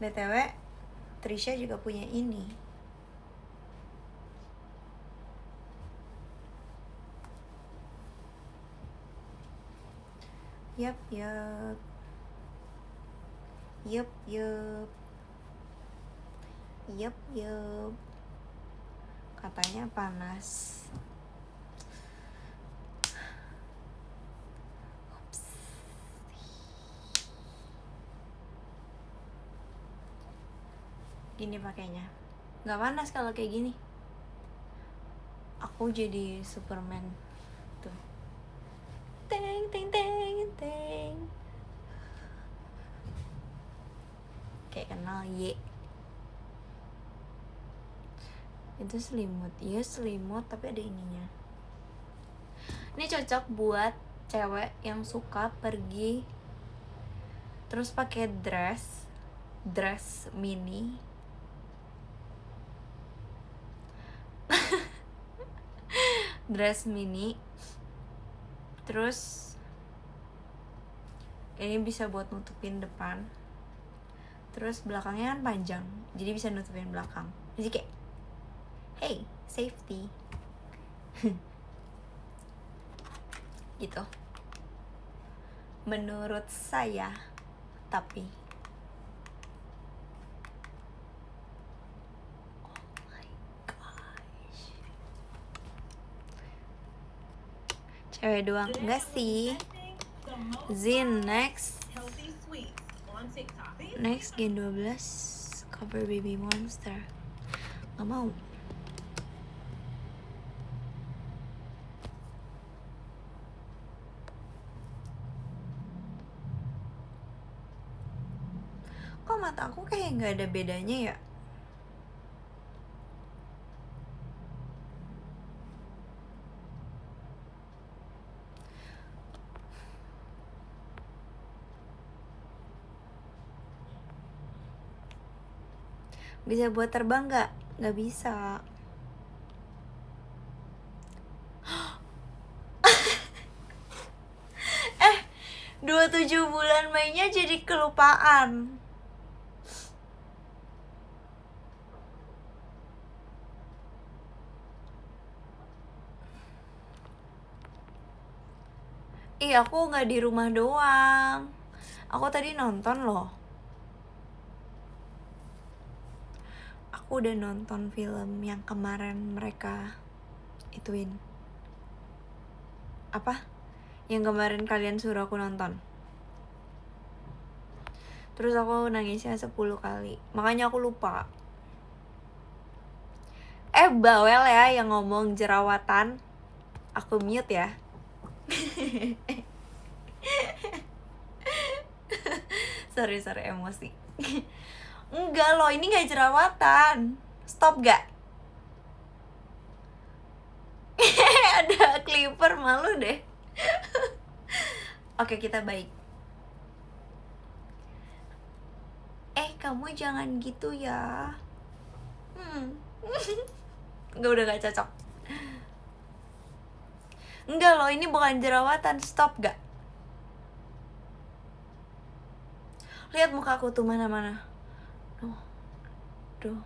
BTW Trisha juga punya ini. Yup. Katanya panas. Gini pakainya. Gak panas kalau kayak gini. Aku jadi Superman. Tuh. Teng teng teng teng. Kayak kenal Ye. Itu selimut. Iya selimut tapi ada ininya. Ini cocok buat cewek yang suka pergi terus pakai dress mini. Dress mini. Terus ini bisa buat nutupin depan. Terus belakangnya kan panjang, jadi bisa nutupin belakang. Jadi kayak, hey, safety. Gitu. Menurut saya, tapi oh my gosh. Cewek doang enggak sih? Zin next Gen 12 cover Baby Monster. Gak mau. Kok mata aku kayak gak ada bedanya ya? Bisa buat terbang gak? Gak bisa. 27 bulan Mei-nya jadi kelupaan. Aku gak di rumah doang. Aku tadi nonton loh. Aku udah nonton film yang kemarin mereka ituin. Apa? Yang kemarin kalian suruh aku nonton. Terus aku nangisnya 10 kali. Makanya aku lupa. Bawel ya yang ngomong jerawatan. Aku mute ya. sorry emosi. Enggak loh, ini gak jerawatan. Stop gak? Ada clipper, malu deh. Oke, kita baik. Kamu jangan gitu ya. Enggak, udah gak cocok. Enggak loh, ini bukan jerawatan. Stop gak? Lihat muka aku tuh, mana-mana. Tuh.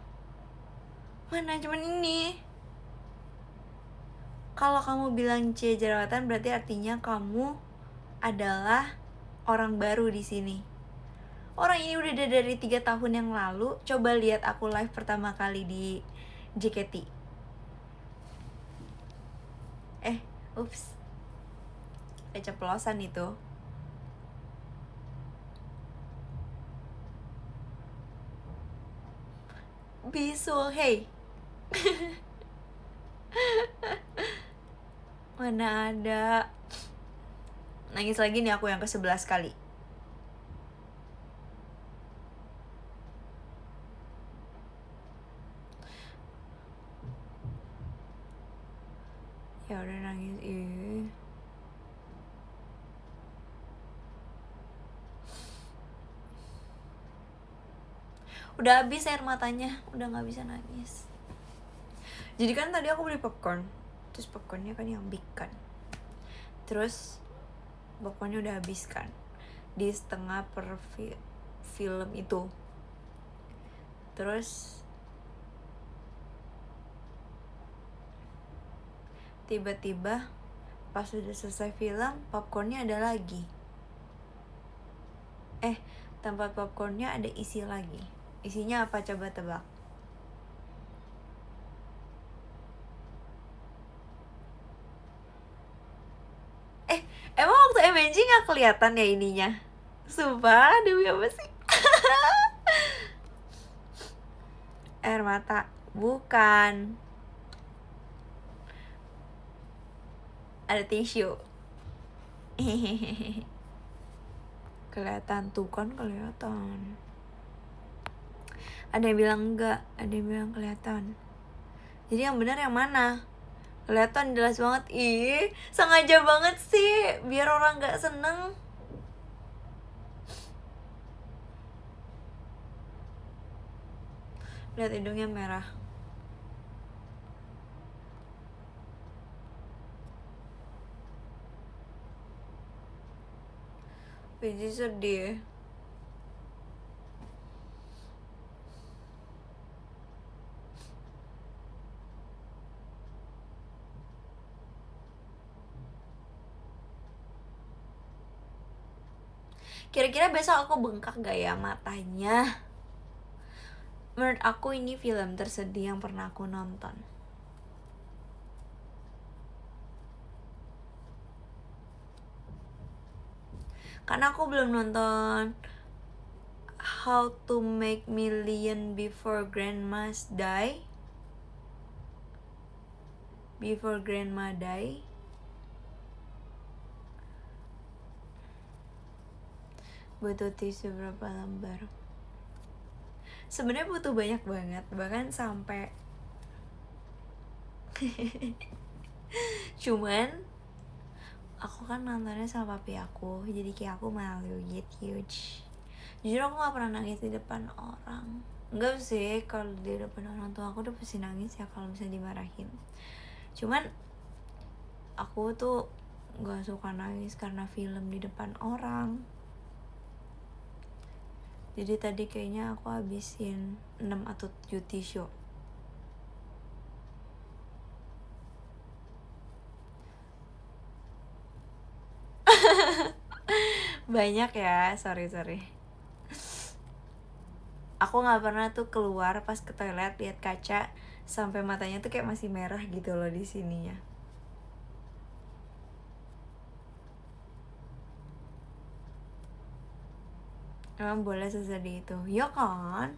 Mana, cuman ini. Kalau kamu bilang jerawatan berarti artinya kamu adalah orang baru di sini. Orang ini udah dari 3 tahun yang lalu. Coba lihat aku live pertama kali di JKT. Ups. Keceplosan itu. Bisul, hey. Mana ada. Nangis lagi nih aku yang ke-11 kali. Ya udah nangis. Udah habis air matanya, udah nggak bisa nangis. Jadi kan tadi aku beli popcorn, terus popcornnya kan yang big kan, terus popcornnya udah habis kan di setengah per film itu. Terus tiba-tiba pas udah selesai film, popcornnya ada lagi. Tempat popcornnya ada isi lagi. Isinya apa coba tebak? Emang waktu MNG gak kelihatan ya ininya? Sumpah, demi apa sih? Air mata. Bukan. Ada tisu. Kelihatan tuh kan, kelihatan. Ada yang bilang enggak, ada yang bilang kelihatan. Jadi yang benar yang mana? Kelihatan jelas banget. Ih, sengaja banget sih biar orang gak seneng. Lihat hidungnya merah. Biji sedih. Kira-kira besok aku bengkak gak ya matanya? Menurut aku ini film tersedih yang pernah aku nonton. Karena aku belum nonton How to Make Million Before Grandma's Die. Before Grandma Die. Butuh tisu berapa lembar? Sebenarnya butuh banyak banget, bahkan sampai cuman aku kan nontonnya sama papi aku, jadi kayak aku malu gitu. Jujur aku gak pernah nangis di depan orang. Enggak sih, kalau di depan orang tua aku udah pasti nangis ya kalau misalnya dimarahin. Cuman aku tuh gak suka nangis karena film di depan orang. Jadi tadi kayaknya aku habisin 6 atau 7 tisu. Banyak ya, sorry. Aku gak pernah tuh keluar pas ke toilet lihat kaca sampai matanya tuh kayak masih merah gitu loh di sininya. Emang boleh sesedih itu? Ya kan?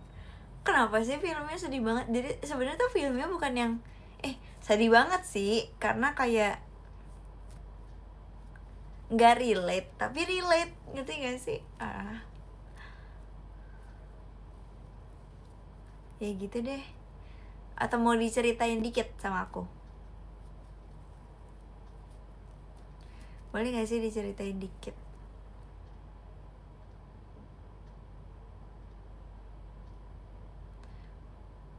Kenapa sih filmnya sedih banget? Jadi sebenarnya tuh filmnya bukan yang sedih banget sih, karena kayak nggak relate, tapi relate, ngerti gak sih? Ya gitu deh. Atau mau diceritain dikit sama aku? Boleh gak sih diceritain dikit?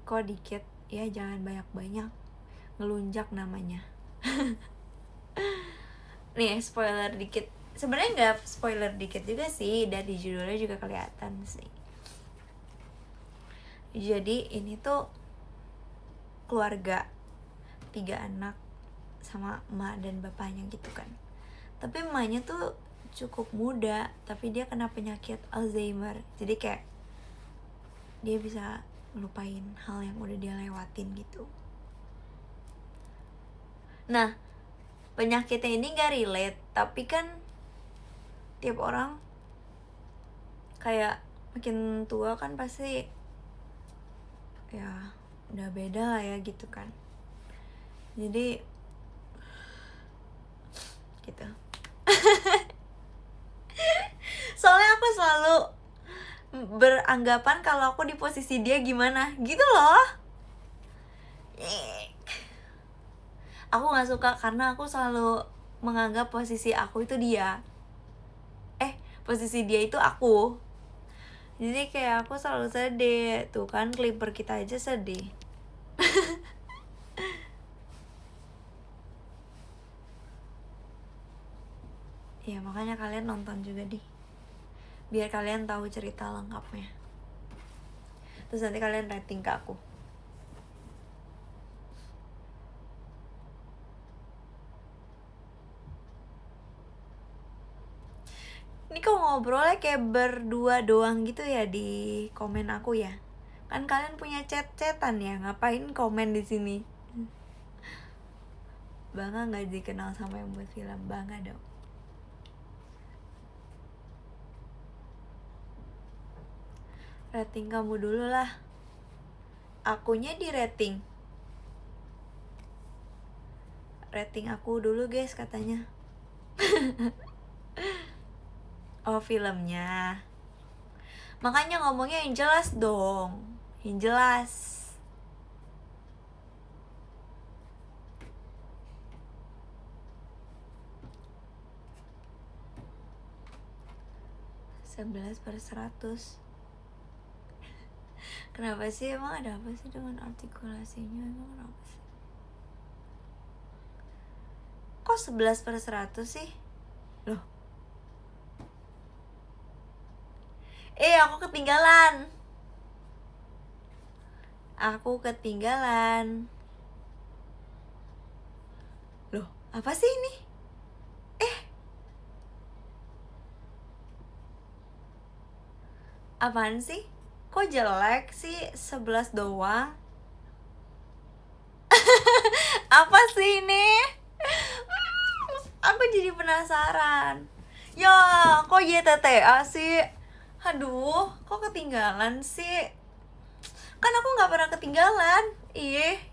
Kok dikit? Ya jangan banyak-banyak, ngelunjak namanya. Nih spoiler dikit. Sebenarnya nggak spoiler dikit juga sih, dari judulnya juga kelihatan sih. Jadi ini tuh keluarga 3 anak sama emak dan bapaknya gitu kan. Tapi emaknya tuh cukup muda, tapi dia kena penyakit Alzheimer. Jadi kayak dia bisa ngelupain hal yang udah dia lewatin gitu. Nah, penyakitnya ini gak relate, tapi kan tiap orang kayak makin tua kan pasti ya udah beda lah ya gitu kan. Jadi gitu. Soalnya aku selalu beranggapan kalau aku di posisi dia gimana gitu loh. Aku gak suka karena aku selalu menganggap posisi aku itu dia, posisi dia itu aku. Jadi kayak aku selalu sedih. Tuh kan Clipper kita aja sedih. Ya makanya kalian nonton juga deh, biar kalian tahu cerita lengkapnya. Terus nanti kalian rating ke aku. Ini kok ngobrolnya kayak berdua doang gitu ya di komen aku ya? Kan kalian punya chat-chatan ya, ngapain komen di sini? Bangga nggak dikenal sama yang buat film? Bangga dong. Rating kamu dulu lah. Akunya di rating. Rating aku dulu guys katanya. Oh filmnya. Makanya ngomongnya yang jelas dong. Yang jelas. Sebelas per 100. Kenapa sih, emang ada apa sih dengan artikulasinya? Emang kenapa sih? Kok 11 per 100 sih? Loh, aku ketinggalan. Loh, apa sih ini? Apaan sih? Kok jelek sih 11 doang? Apa sih ini? Aku jadi penasaran. Ya, kok YTTA sih? Aduh, kok ketinggalan sih? Kan aku gak pernah ketinggalan.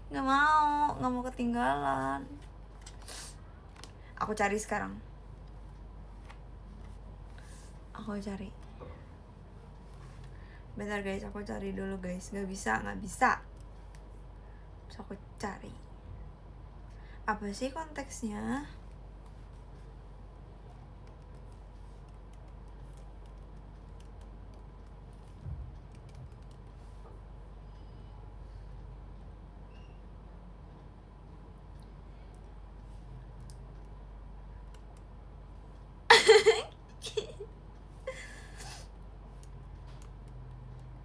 Gak mau ketinggalan. Aku cari sekarang. Bentar guys, aku cari dulu guys. Gak bisa. Terus aku cari. Apa sih konteksnya?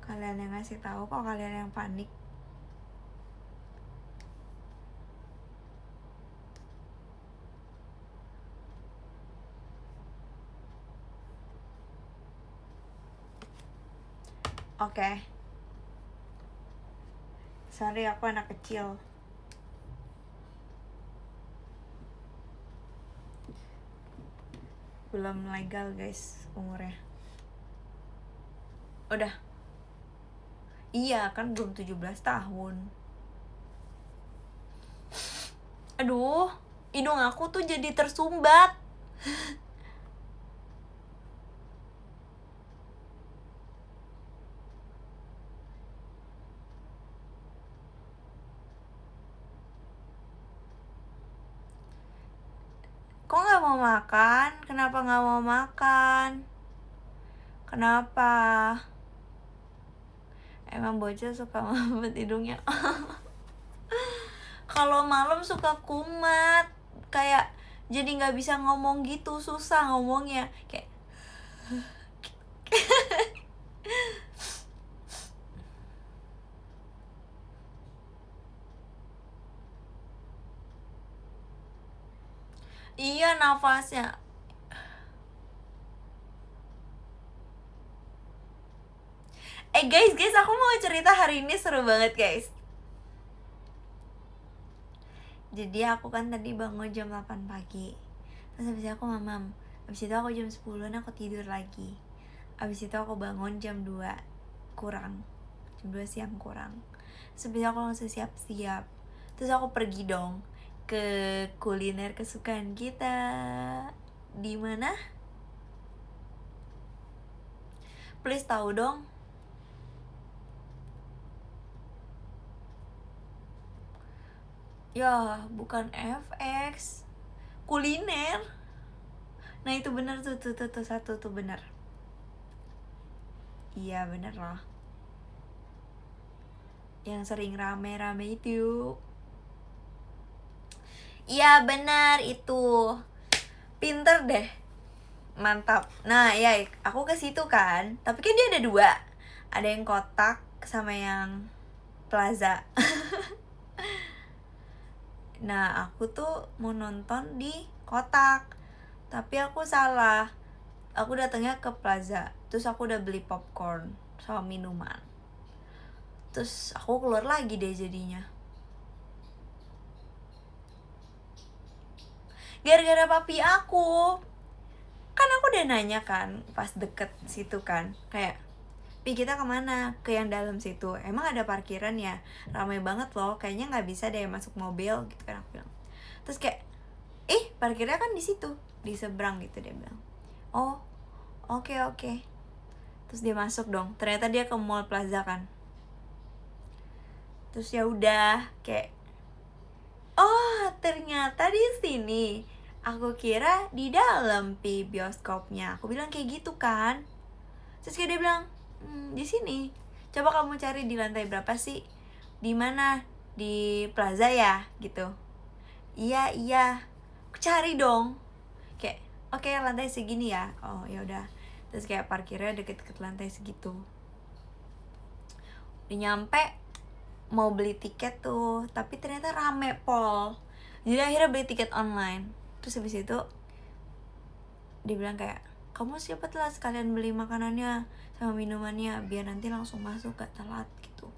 Kalian yang ngasih tahu, kok kalian yang panik? Oke. Sorry, aku anak kecil. Belum legal guys umurnya. Udah. Iya kan belum 17 tahun. Aduh, hidung aku tuh jadi tersumbat. Kok gak mau makan? Kenapa gak mau makan? Kenapa? Emang bocah suka mampet hidungnya. Kalau malam suka kumat, kayak jadi nggak bisa ngomong gitu, susah ngomongnya kayak. Iya nafasnya. Guys, aku mau cerita hari ini seru banget guys. Jadi aku kan tadi bangun jam 8 pagi. Terus habis itu aku mamam. Habis itu aku jam 10 aku tidur lagi. Habis itu aku bangun jam 2 kurang. Jam 2 siang kurang. Terus habis itu aku langsung siap-siap. Terus aku pergi dong ke kuliner kesukaan kita. Di mana? Please tahu dong. Ya, bukan FX. Kuliner. Nah, itu bener tuh satu tuh bener. Iya, bener loh. Yang sering rame-rame itu. Iya, bener itu. Pinter deh. Mantap. Nah, ya aku ke situ kan. Tapi kan dia ada 2. Ada yang kotak sama yang Plaza. Nah, aku tuh mau nonton di Kotak, tapi aku salah. Aku datangnya ke Plaza, terus aku udah beli popcorn sama minuman. Terus aku keluar lagi deh jadinya. Gara-gara papi aku. Kan aku udah nanya kan pas deket situ kan, kayak, Pi kita kemana? Ke yang dalam situ. Emang ada parkiran ya? Ramai banget loh, kayaknya nggak bisa deh masuk mobil gitu kan aku bilang. Terus kayak, parkirnya kan di situ, di seberang gitu, dia bilang. Oh, oke. Terus dia masuk dong. Ternyata dia ke Mall Plaza kan. Terus ya udah kayak, oh ternyata di sini. Aku kira di dalam Pi bioskopnya. Aku bilang kayak gitu kan. Terus kayak dia bilang, di sini. Coba kamu cari di lantai berapa sih? Di mana? Di Plaza ya, gitu. Iya. Aku cari dong. Kayak, oke, lantai segini ya. Oh, ya udah. Terus kayak parkirnya deket-deket lantai segitu. Udah nyampe mau beli tiket tuh, tapi ternyata rame pol. Jadi akhirnya beli tiket online. Terus habis itu dia bilang kayak, kamu cepet lah sekalian beli makanannya sama minumannya biar nanti langsung masuk, gak telat gitu.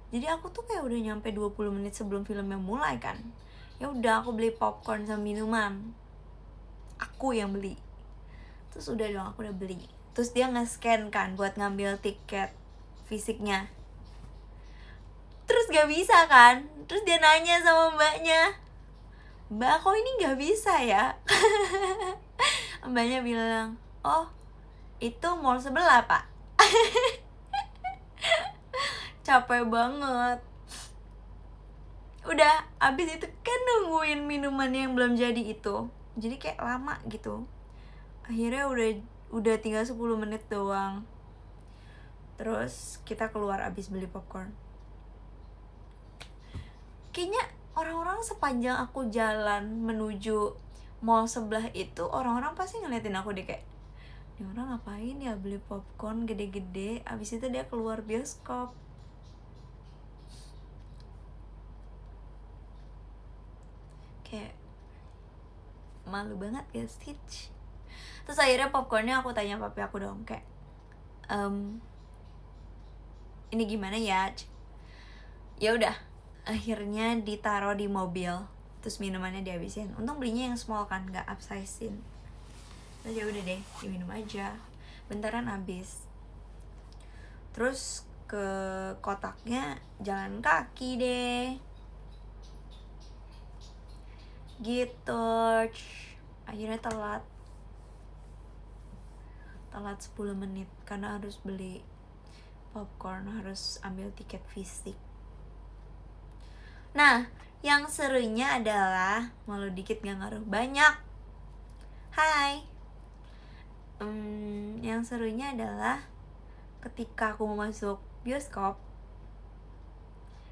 Jadi aku tuh kayak udah nyampe 20 menit sebelum filmnya mulai kan. Ya udah aku beli popcorn sama minuman. Aku yang beli. Terus udah dong, aku udah beli. Terus dia nge-scan kan buat ngambil tiket fisiknya. Terus gak bisa kan. Terus dia nanya sama mbaknya, Mbak kok ini gak bisa ya? Mbaknya bilang, oh itu mall sebelah pak. Capek banget. Udah abis itu kan nungguin minuman yang belum jadi itu, jadi kayak lama gitu. Akhirnya udah tinggal 10 menit doang. Terus kita keluar abis beli popcorn. Kayaknya orang-orang sepanjang aku jalan menuju mall sebelah itu, orang-orang pasti ngeliatin aku deh kayak, ini orang ngapain ya beli popcorn gede-gede, abis itu dia keluar bioskop. Kayak malu banget ya Stitch. Terus akhirnya popcornnya aku tanya papi aku dong kayak, ini gimana ya? Ya udah, akhirnya ditaruh di mobil, terus minumannya dihabisin. Untung belinya yang small kan, nggak upsizein. Terus ya udah deh, diminum aja, bentaran habis. Terus ke Kotaknya jalan kaki deh gitu. Akhirnya telat 10 menit karena harus beli popcorn, harus ambil tiket fisik. Nah, yang serunya adalah, malu dikit gak ngaruh banyak. Hai. Yang serunya adalah ketika aku mau masuk bioskop,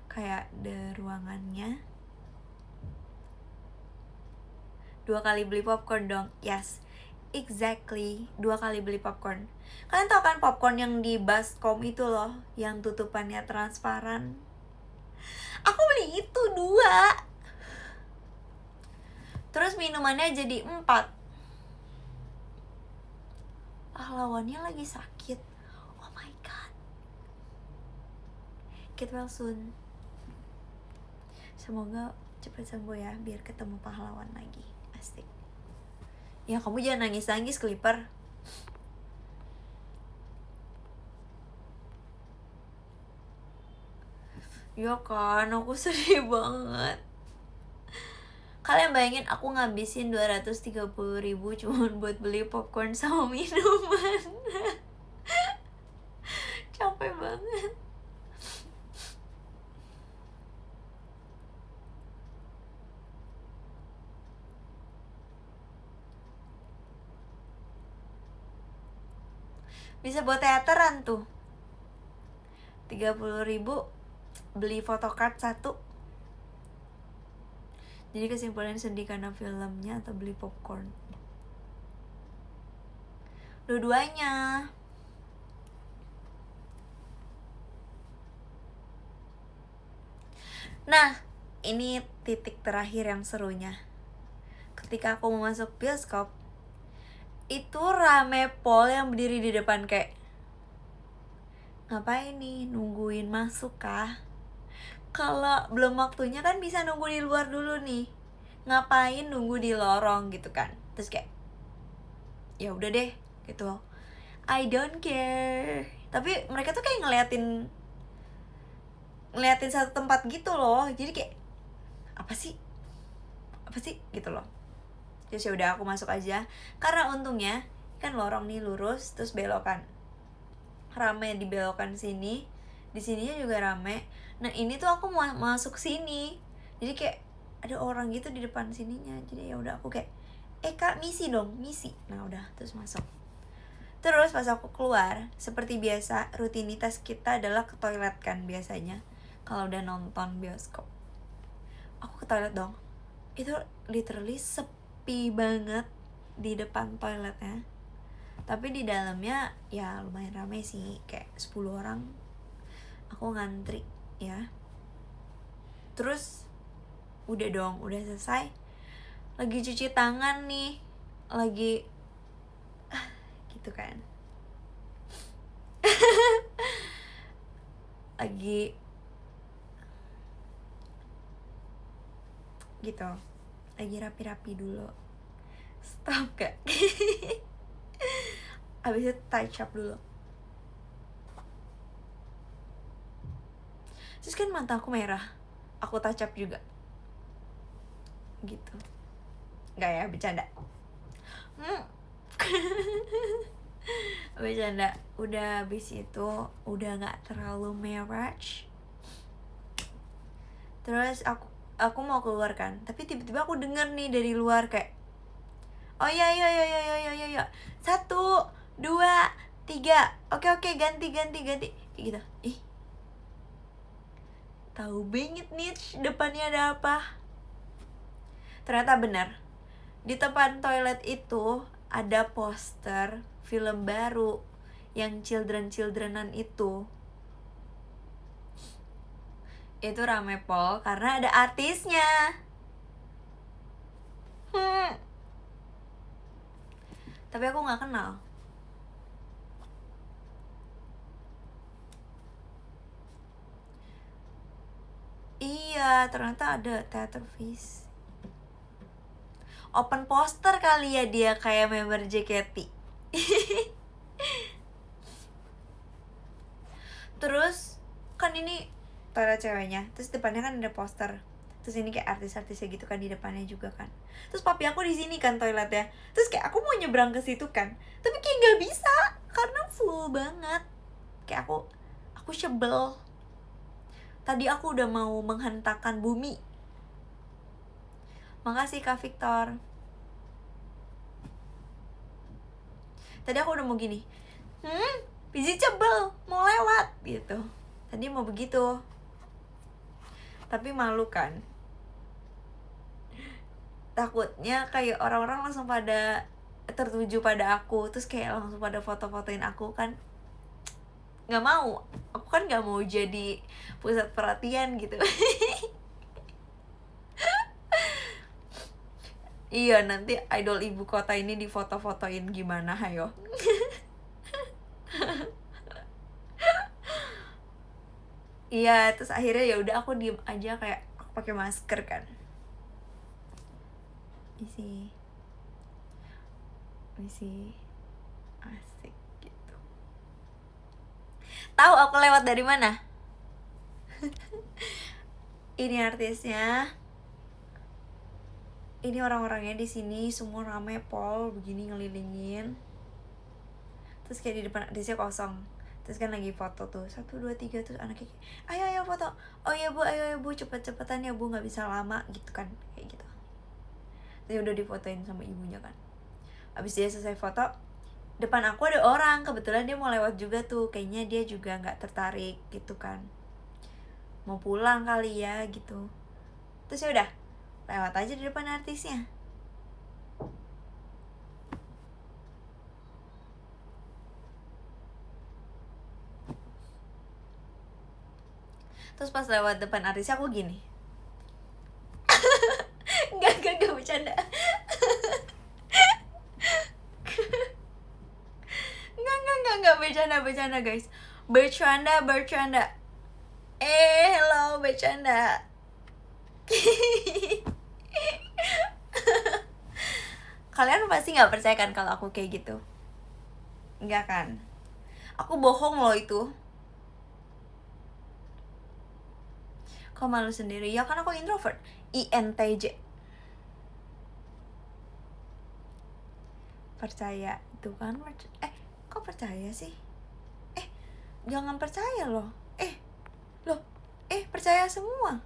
kayak the ruangannya 2 kali beli popcorn dong. Yes, exactly, 2 kali beli popcorn. Kalian tau kan popcorn yang di baskom itu loh, yang tutupannya transparan? Aku beli itu 2. Terus minumannya jadi 4. Pahlawannya lagi sakit. Oh my god. Get well soon. Semoga cepat sembuh ya, biar ketemu pahlawan lagi. Asik. Ya kamu jangan nangis-nangis, Clipper. Ya kan, aku sedih banget. Kalian bayangin aku ngabisin 230.000 cuma buat beli popcorn sama minuman. Capek banget. Bisa buat teateran tuh. 30.000 beli photocard 1. Jadi kesimpulan sedih karena filmnya atau beli popcorn? Dua-duanya. Nah, ini titik terakhir yang serunya. Ketika aku mau masuk bioskop, itu rame pol yang berdiri di depan kayak, ngapain nih, nungguin masuk kah? Kalau belum waktunya kan bisa nunggu di luar dulu nih. Ngapain nunggu di lorong gitu kan? Terus kayak, ya udah deh gitu. I don't care. Tapi mereka tuh kayak ngeliatin satu tempat gitu loh. Jadi kayak, apa sih gitu loh. Terus ya udah aku masuk aja. Karena untungnya kan lorong nih lurus terus belokan. Rame di belokan sini. Di sininya juga rame. Nah, ini tuh aku mau masuk sini. Jadi kayak ada orang gitu di depan sininya. Jadi ya udah aku kayak, Kak, misi dong, misi. Nah, udah terus masuk. Terus pas aku keluar, seperti biasa, rutinitas kita adalah ke toilet kan biasanya. Kalau udah nonton bioskop, aku ke toilet dong. Itu literally sepi banget di depan toiletnya. Tapi di dalamnya ya lumayan ramai sih, kayak 10 orang. Aku ngantri ya. Terus udah dong, udah selesai. Lagi cuci tangan nih, lagi gitu kan. Lagi gitu, lagi rapi-rapi dulu. Stop gak? Abis itu touch up dulu. Terus kan mata aku merah, aku touch up juga gitu. Gak ya, bercanda. Bercanda. Udah abis itu udah gak terlalu merah. Terus aku mau keluar kan, tapi tiba-tiba aku denger nih dari luar kayak, oh iya 1, 2, 3, oke ganti kayak gitu. Ih, tahu banget nih depannya ada apa. Ternyata benar, di depan toilet itu ada poster film baru yang childrenan itu rame pol karena ada artisnya. Tapi aku nggak kenal. Iya, ternyata ada theater fees. Open poster kali ya dia, kayak member JKT. Terus kan ini toilet ceweknya, terus depannya kan ada poster. Terus ini kayak artis-artisnya gitu kan di depannya juga kan. Terus papi aku di sini kan toiletnya. Terus kayak aku mau nyebrang ke situ kan, tapi kayak nggak bisa karena full banget. Kayak aku sebel. Tadi aku udah mau menghentakkan bumi. Makasih Kak Victor. Tadi aku udah mau gini, biji cebel mau lewat gitu. Tadi mau begitu, tapi malu kan. Takutnya kayak orang-orang langsung pada tertuju pada aku, terus kayak langsung pada foto-fotoin aku kan. Nggak mau, aku kan nggak mau jadi pusat perhatian gitu. Iya, nanti idol ibu kota ini difoto-fotoin gimana, hayo. Iya, terus akhirnya ya udah aku diem aja, kayak aku pakai masker kan. Isi asik gitu. Tahu aku lewat dari mana? Ini artisnya, ini orang-orangnya di sini semua ramai pol begini ngelilingin. Terus kayak di depan artisnya kosong. Terus kan lagi foto tuh 1, 2, 3, terus anaknya kayak, ayo foto. Oh iya bu, ayo bu, cepet-cepetan ya bu, nggak bisa lama gitu kan, kayak gitu. Terus udah difotoin sama ibunya kan. Abis dia selesai foto, depan aku ada orang, kebetulan dia mau lewat juga tuh, kayaknya dia juga nggak tertarik gitu kan, mau pulang kali ya gitu. Terus ya udah lewat aja di depan artisnya. Terus pas lewat depan artisnya aku gini, bercanda guys. Bercanda. Hello, bercanda. Kalian pasti nggak percaya kan kalau aku kayak gitu? Nggak kan? Aku bohong loh itu. Kok malu sendiri? Ya kan aku introvert. INTJ. Percaya itu kan? Kok percaya sih? Jangan percaya loh. Percaya semua.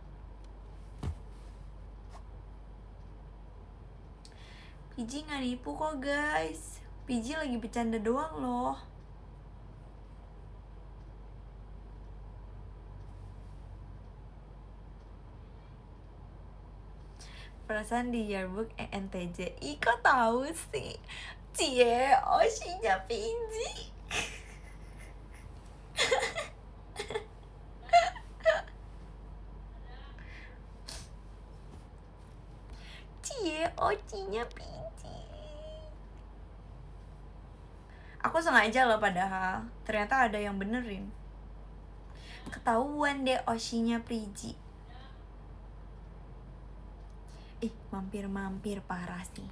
PJ nggak nipu kok guys. PJ lagi bercanda doang loh. Perasaan di yearbook ENTJ. Ih kok tahu sih? Cie, Oshinya PJ. Cie, Oshinya PJ. Aku sengaja loh padahal. Ternyata ada yang benerin. Ketahuan deh Oshinya PJ. Mampir parah sih.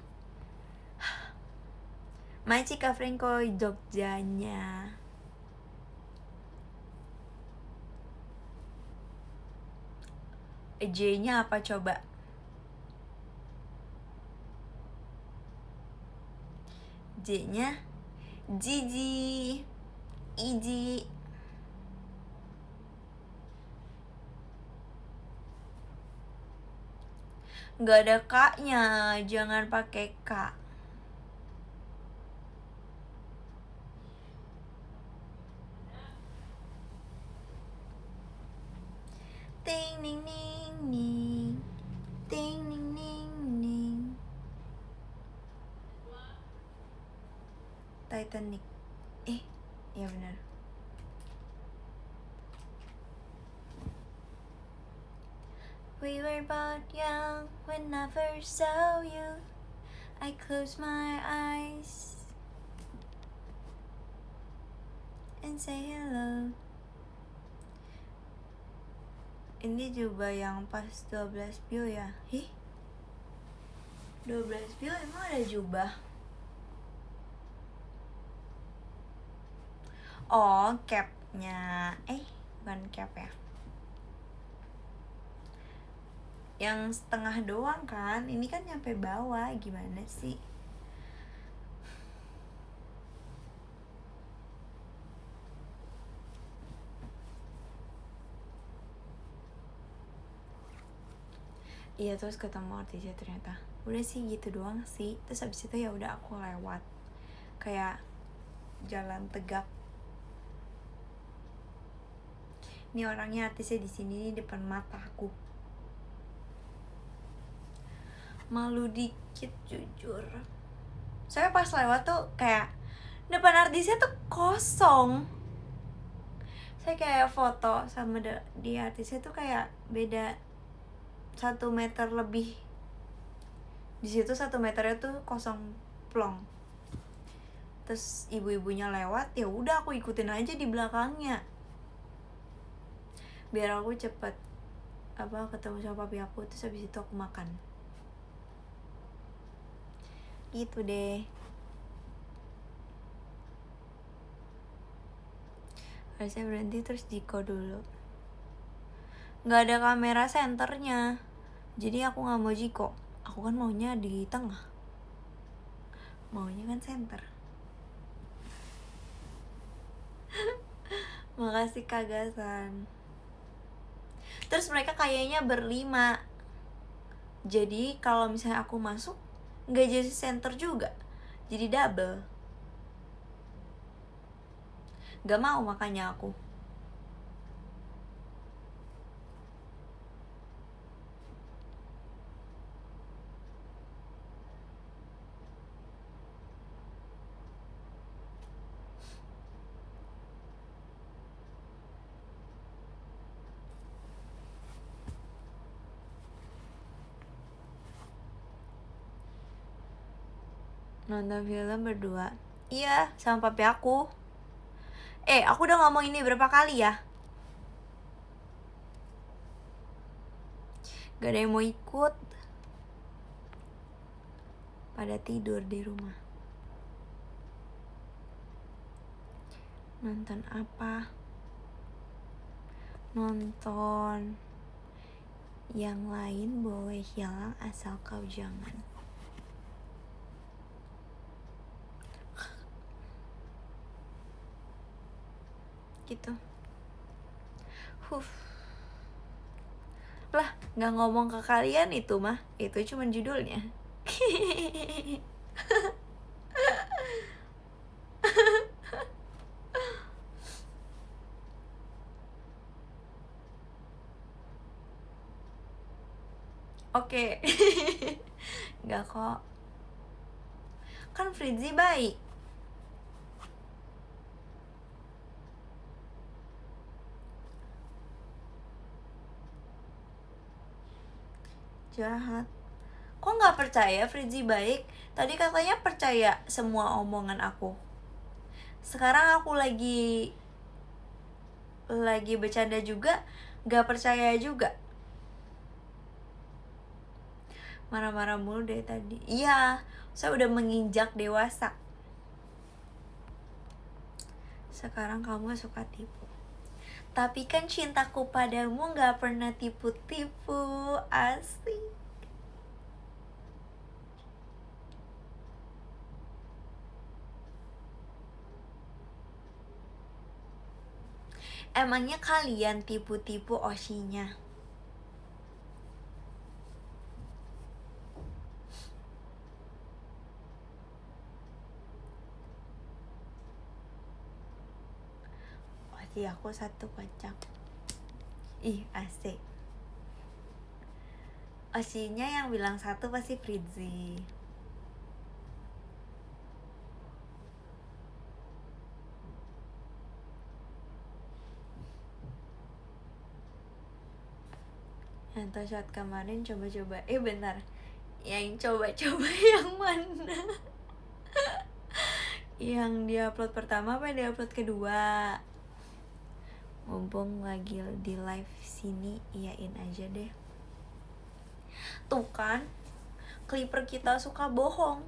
Machika Franco Jogjanya. J-nya apa coba? J-nya Jiji. Iji. Nggak ada K-nya, jangan pakai K. Ting ning ning ning. Ting ning ning ning. Titanic. Iya benar. We were both young when I first saw you. I close my eyes and say hello. Ini jubah yang pas 12 view ya? 12 view emang ada jubah? Oh, capnya. Bukan cap ya. Yang setengah doang kan? Ini kan nyampe bawah, gimana sih? Iya, terus ketemu artisnya ternyata. Udah sih gitu doang sih. Terus habis itu ya udah aku lewat. Kayak jalan tegak. Ini orangnya artisnya di sini nih depan mata aku. Malu dikit jujur. Soalnya pas lewat tuh kayak depan artisnya tuh kosong. Saya kayak foto sama di artisnya tuh kayak beda 1 meter lebih. Di situ 1 meternya tuh kosong plong. Terus ibu-ibunya lewat, ya udah aku ikutin aja di belakangnya. Biar aku cepet ketemu sama papi aku, terus habis itu aku makan. Gitu deh. Harusnya berhenti terus Jiko dulu. Nggak ada kamera senternya, jadi aku nggak mau Jiko. Aku kan maunya di tengah, maunya kan center. Makasih kagasan. Terus mereka kayaknya berlima, jadi kalau misalnya aku masuk nggak jadi center juga, jadi double. Nggak mau makanya aku. Nonton film berdua. Iya, sama papi aku. Aku udah ngomong ini berapa kali ya? Gak ada yang mau ikut. Pada tidur di rumah. Nonton apa? Nonton yang lain boleh hilang asal kau jangan. Gitu. Lah, gak ngomong ke kalian itu mah. Itu cuma judulnya. Oke. Gak kok. Kan Fritzi baik. Jahat. Kok gak percaya Fritzi baik? Tadi katanya percaya semua omongan aku. Sekarang aku lagi bercanda juga, gak percaya juga. Marah-marah mulu dari tadi. Iya, saya udah menginjak dewasa. Sekarang kamu suka tipu. Tapi kan cintaku padamu gak pernah tipu-tipu. Asik. Emangnya kalian tipu-tipu Oshinya? Oshi aku satu kocak. Ih, asik. Oshinya yang bilang satu pasti Fritzi. Yang tahu shot kemarin coba-coba. Bentar. Yang coba-coba yang mana? Yang diupload pertama apa yang diupload kedua? Mumpung lagi di live sini, iyain aja deh. Tuh kan, Clipper kita suka bohong.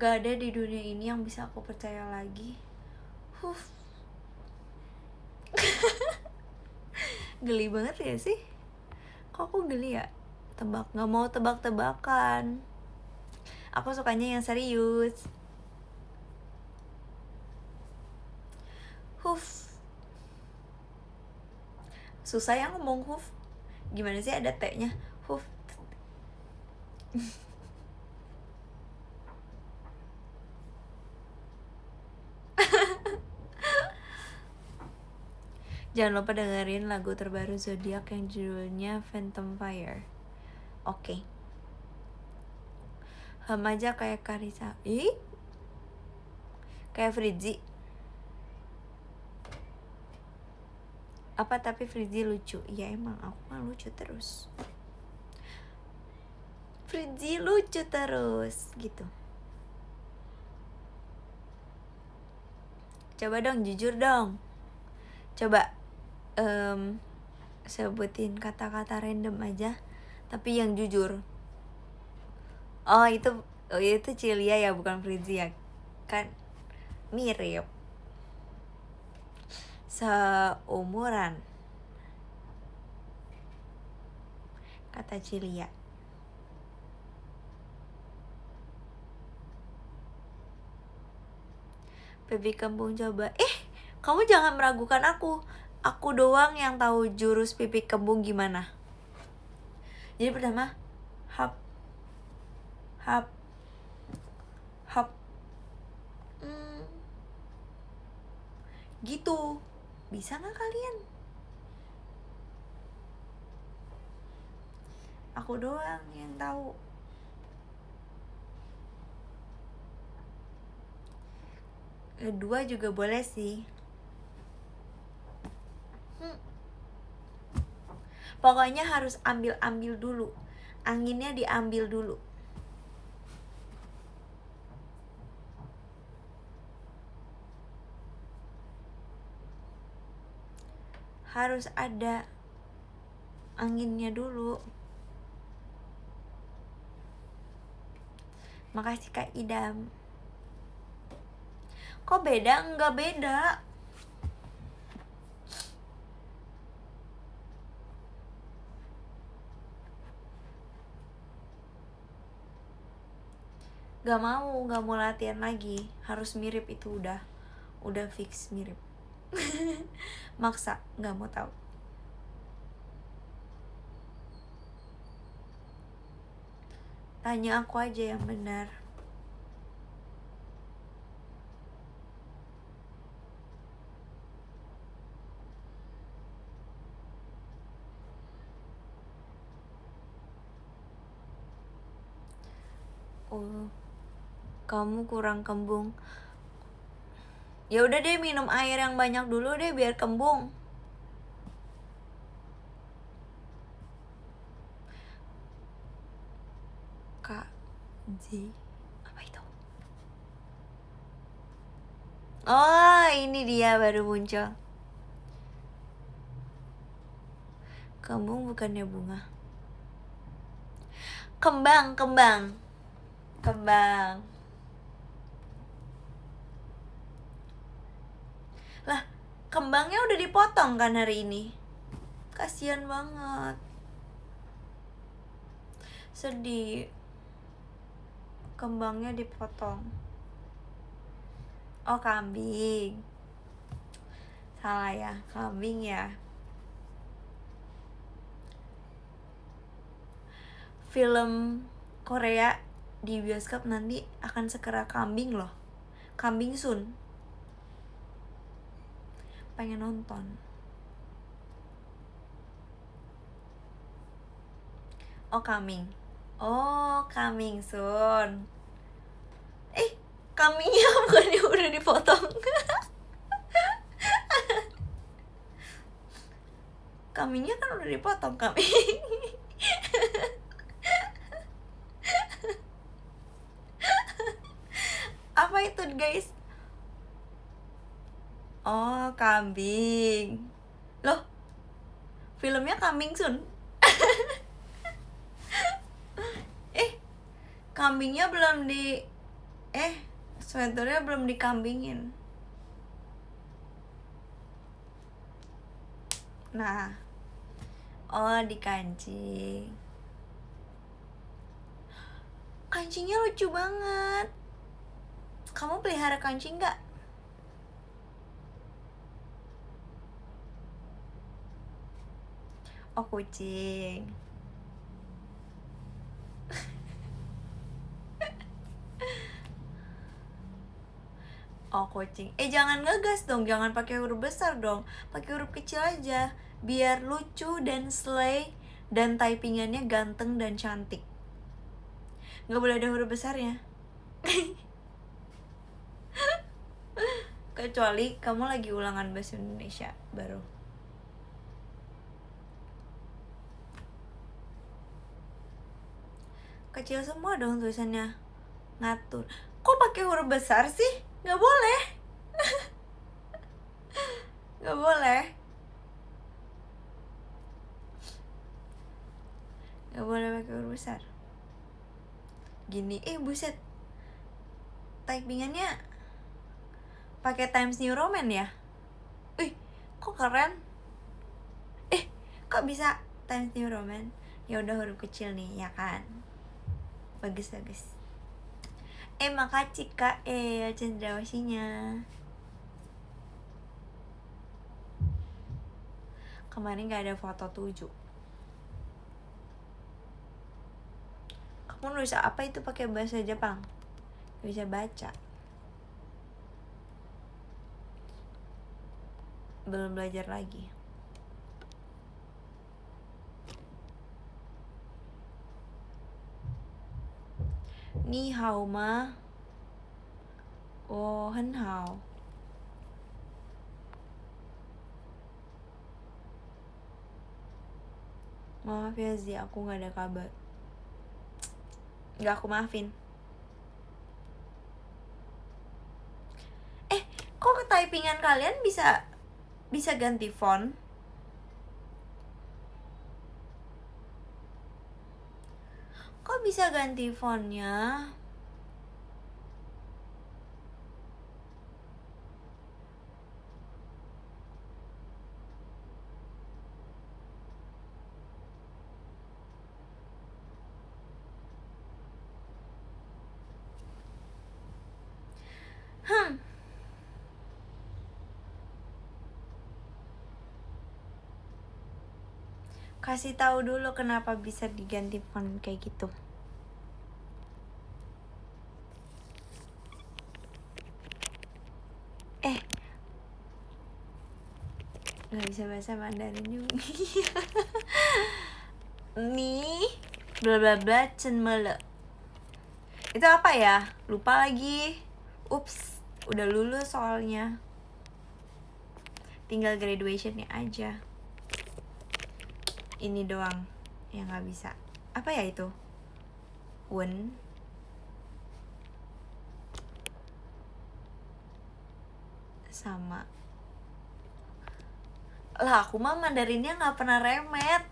Gak ada di dunia ini yang bisa aku percaya lagi. Geli banget ya sih? Kok aku geli ya? Gak mau tebak-tebakan. Aku sukanya yang serius. Susah ya ngomong huf. Gimana sih ada T-nya? Huf. Jangan lupa dengerin lagu terbaru Zodiac yang judulnya Phantom Fire. Oke. Aja kayak Karisa. Kayak Fritzi. Apa tapi Fritzi lucu? Ya emang aku kan lucu terus. Fritzi lucu terus gitu. Coba dong, jujur dong. Coba sebutin kata-kata random aja, tapi yang jujur. Itu Cilia ya, bukan Fritzi ya. Kan mirip. Seumuran. Kata Cilia. Baby Kembung coba. Kamu jangan meragukan aku. Aku doang yang tahu jurus pipi kembung gimana. Jadi pertama, hap, hap, hap. Gitu. Bisa gak kalian? Aku doang yang tahu. Dua juga boleh sih. Pokoknya harus ambil dulu. Anginnya diambil dulu. harus ada anginnya dulu. Makasih Kak Idam. Kok beda? Enggak beda. Gak mau latihan lagi. Harus mirip, itu udah fix mirip. Maksa, gak mau tahu. Tanya aku aja yang benar. Oh, kamu kurang kembung. Ya udah deh, minum air yang banyak dulu deh biar kembung. Kak J, apa itu? Oh, ini dia baru muncul. Kembung bukannya bunga. Kembang. Lah, kembangnya udah dipotong kan hari ini? Kasian banget. Sedih. Kembangnya dipotong. Oh, kambing. Salah ya, kambing ya. Film Korea di bioskop nanti akan segera kambing loh. Kambing soon. Pengen nonton. Oh, coming soon. Kambingnya bukannya udah dipotong? Kambingnya kan udah dipotong, kambing. Apa itu guys? Oh, kambing. Loh, filmnya coming soon. Kambingnya belum sweaternya belum dikambingin. Nah, oh dikancing. Kancingnya lucu banget. Kamu pelihara kancing gak? Oh, kucing. Oh, kucing. Jangan ngegas dong, jangan pakai huruf besar dong. Pakai huruf kecil aja biar lucu dan slay dan typingannya ganteng dan cantik. Nggak boleh ada huruf besarnya. Kecuali kamu lagi ulangan bahasa Indonesia baru. Kecil semua dong tulisannya. Ngatur. Kok pakai huruf besar sih? Nggak boleh. Nggak boleh. Nggak boleh pakai huruf besar. Gini, buset. Typingannya pakai Times New Roman ya? Kok keren? Kok bisa Times New Roman? Ya udah huruf kecil nih, ya kan? Bagus. Makasih Kak cendrawasinya. Kemarin gak ada foto 7. Kamu nulis apa itu pakai bahasa Jepang? Bisa baca. Belum belajar lagi. Ni hao ma. Oh, hen hao. Maaf ya Zi, aku gak ada kabar. Gak aku maafin. Kok typingan kalian bisa ganti font? Kok bisa ganti fontnya? Kasih tahu dulu kenapa bisa diganti font kayak gitu. Nggak bisa bahasa Mandarin juga. Nih, bla bla bla chen mele. Itu apa ya? Lupa lagi. Ups, udah lulus soalnya. Tinggal graduationnya aja. Ini doang yang nggak bisa. Apa ya itu? Wen. Sama. Lah aku mah Mandarinnya nggak pernah remet.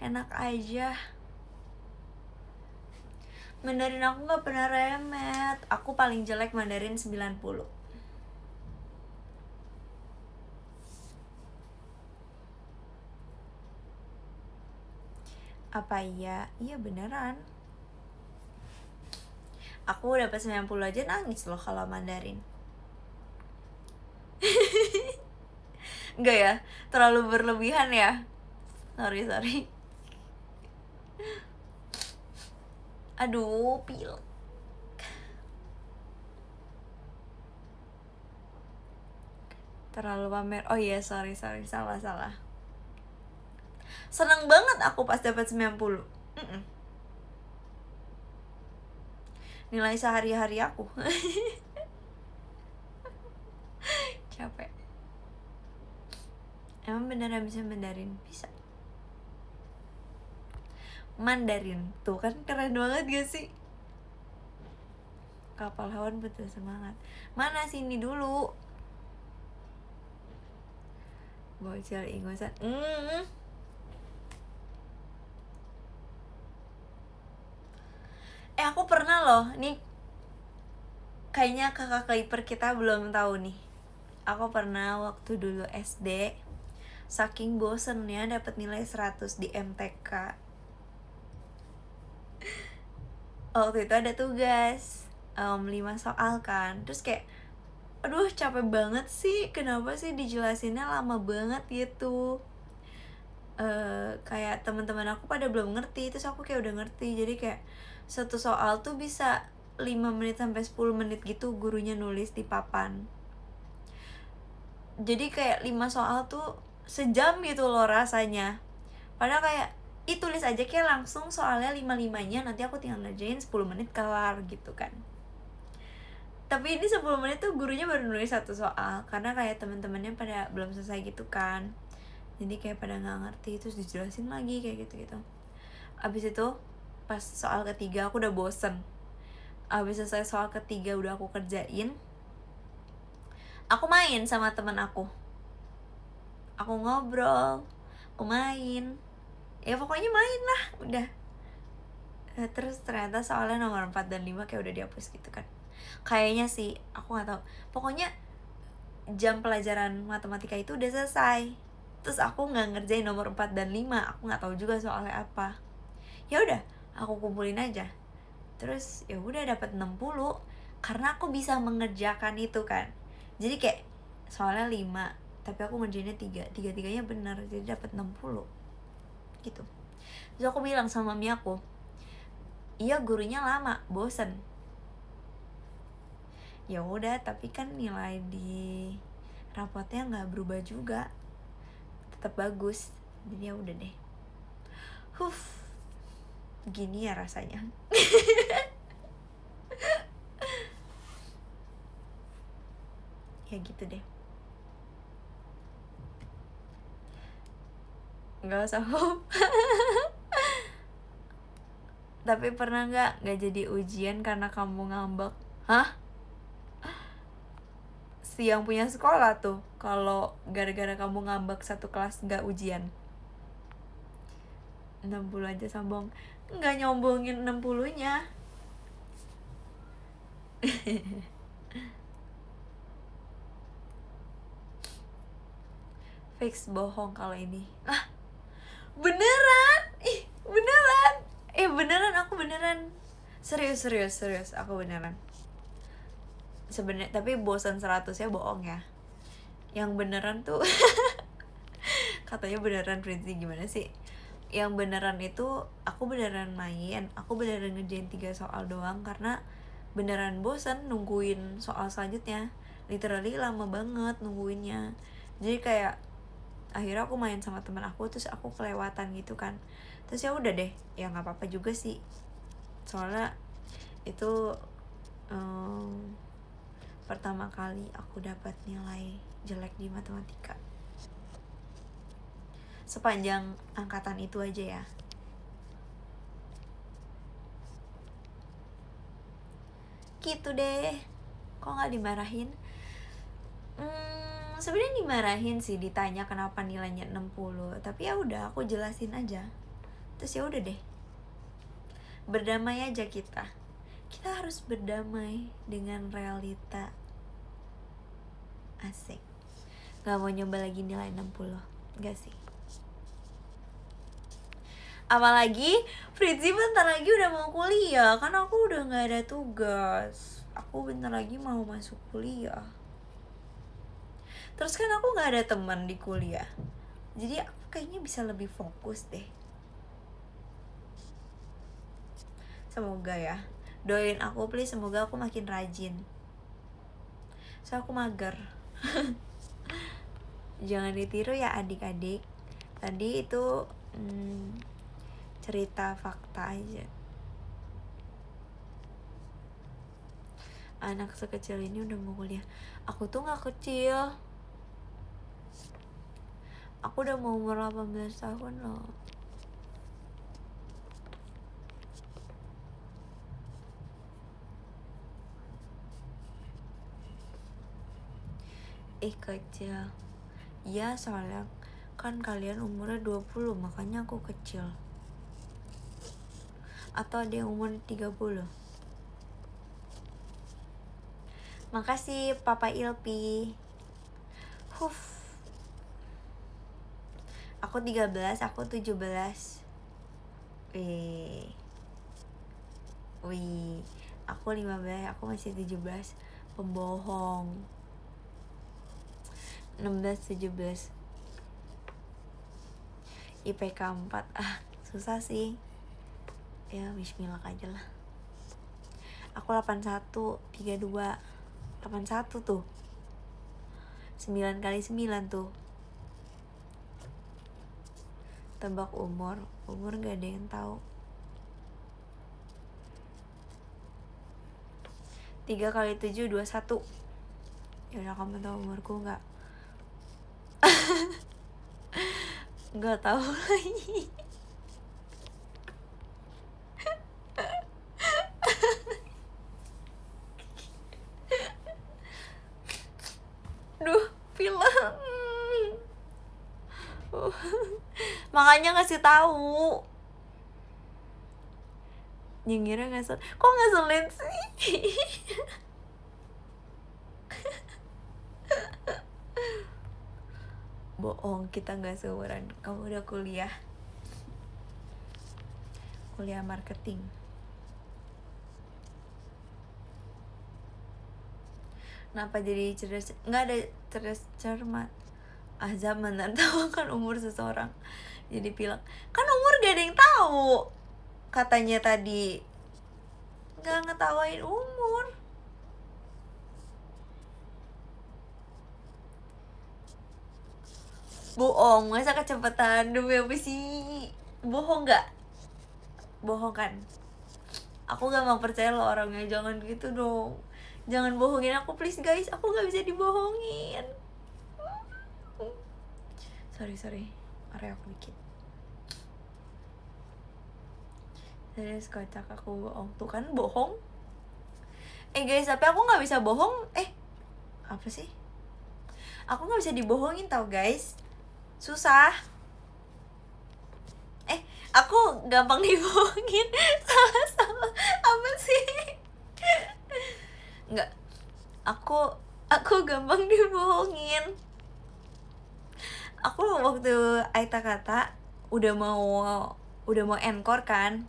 Enak aja. Mandarin aku nggak pernah remet. Aku paling jelek Mandarin 90. Apa iya? Iya beneran. Aku dapat 90 aja nangis loh kalau Mandarin. Enggak ya? Terlalu berlebihan ya? Sorry. Aduh, pil. Terlalu pamer. Oh iya, sorry. Salah. Seneng banget aku pas dapat 90. Nilai sehari-hari aku. Capek. Emang beneran bisa Mandarin? Bisa. Mandarin. Tuh kan keren banget gak sih? Kapal hewan betul semangat. Mana sini dulu? Bocil ingusan. Aku pernah loh. Nih kayaknya kakak ipar kita belum tahu nih. Aku pernah waktu dulu SD, saking bosennya dapat nilai 100 di MTK. Waktu itu ada tugas 5 soal kan. Terus kayak aduh capek banget sih. Kenapa sih dijelasinnya lama banget gitu. Kayak teman-teman aku pada belum ngerti. Terus aku kayak udah ngerti. Jadi kayak satu soal tuh bisa 5 menit sampai 10 menit gitu gurunya nulis di papan. Jadi kayak 5 soal tuh sejam gitu loh rasanya. Padahal kayak tulis aja kayak langsung soalnya 5-5-nya, nanti aku tinggal ngerjain 10 menit kelar gitu kan. Tapi ini 10 menit tuh gurunya baru nulis satu soal karena kayak teman-temannya pada belum selesai gitu kan. Jadi kayak pada nggak ngerti, terus dijelasin lagi kayak gitu. Abis itu pas soal ketiga aku udah bosen. Abis selesai soal ketiga udah aku kerjain, aku main sama teman aku ngobrol, aku main, ya pokoknya main lah udah. Terus ternyata soalnya nomor 4 dan 5 kayak udah dihapus gitu kan. Kayaknya sih, aku gak tahu. Pokoknya jam pelajaran matematika itu udah selesai. Terus aku gak ngerjain nomor 4 dan 5. Aku gak tahu juga soalnya apa. Ya udah, aku kumpulin aja. Terus ya udah dapat 60 karena aku bisa mengerjakan itu kan. Jadi kayak soalnya 5, tapi aku ngerjainnya 3. Tiga-tiganya benar, jadi dapat 60. Gitu. Terus aku bilang sama mami aku, iya gurunya lama, bosen. Ya udah, tapi kan nilai di rapotnya nggak berubah juga, tetap bagus. Jadi ya udah deh. Gini ya rasanya. Ya gitu deh. Nggak usah Tapi pernah nggak jadi ujian karena kamu ngambek? Hah? Si yang punya sekolah tuh, kalau gara-gara kamu ngambek satu kelas nggak ujian. 60 aja sombong. Nggak nyombongin 60-nya. Fix bohong kalau ini. Ah, beneran? Ih, beneran. Beneran, aku beneran. Serius, aku beneran. Sebenarnya tapi bosan 100-nya bohong ya. Yang beneran tuh katanya beneran, Prinsi gimana sih? Yang beneran itu aku beneran main, aku beneran ngerjain 3 soal doang karena beneran bosan nungguin soal selanjutnya. Literally lama banget nungguinnya. Jadi kayak akhirnya aku main sama teman aku, terus aku kelewatan gitu kan. Terus ya udah deh, ya nggak apa-apa juga sih. Soalnya itu pertama kali aku dapat nilai jelek di matematika sepanjang angkatan itu aja ya. Gitu deh. Kok nggak dimarahin? Sebenarnya dimarahin sih, ditanya kenapa nilainya 60, tapi ya udah aku jelasin aja. Terus ya udah deh. Berdamai aja kita. Kita harus berdamai dengan realita. Asik. Gak mau nyoba lagi nilai 60. Gak sih. Apalagi Fritzi bentar lagi udah mau kuliah. Kan aku udah gak ada tugas. Aku bentar lagi mau masuk kuliah. Terus kan aku gak ada teman di kuliah. Jadi aku kayaknya bisa lebih fokus deh. Semoga ya. Doain aku please, semoga aku makin rajin. So aku mager. Jangan ditiru ya adik-adik. Tadi itu cerita fakta aja. Anak sekecil ini udah mau kuliah. Aku tuh gak kecil. Aku udah mau umur 18 tahun loh. Kecil. Ya soalnya kan kalian umurnya 20, makanya aku kecil. Atau ada yang umur 30. Makasih Papa Ilpi. Aku 13, aku 17. Wih. Aku 15, aku masih 17. Pembohong. 16, 17. IPK 4. Susah sih. Ya bismillah aja lah. Aku 81, 32. 81 tuh. 9 kali 9 tuh. Tebak umur gak ada yang tahu. 3 kali 7, 21. Yaudah, kamu tahu umurku gak? Gak tahu lagi. Duh, film. Makanya ngasih tahu. Nyengirnya ngasih. Kok ngeselin sih? Bohong, kita nggak seumuran. Kamu udah kuliah marketing. Kenapa jadi cerdas? Nggak ada cerdas cermat. Zaman dan tahu kan umur seseorang. Jadi bilang kan umur gak ada yang tahu. Katanya tadi nggak ngetawain umur. Bohong, masa kecepatan demi apa sih? Bohong gak? Bohong kan? Aku gak mau percaya lo orangnya, jangan gitu dong. Jangan bohongin aku please guys, aku gak bisa dibohongin. Sorry, area aku dikit. Serius kocak, aku bohong. Tuh kan bohong. Guys, tapi aku gak bisa bohong. Apa sih? Aku gak bisa dibohongin tau guys. Susah. Aku gampang dibohongin. Sama-sama apa sih? Nggak, aku gampang dibohongin. Aku waktu Aita kata udah mau encore kan,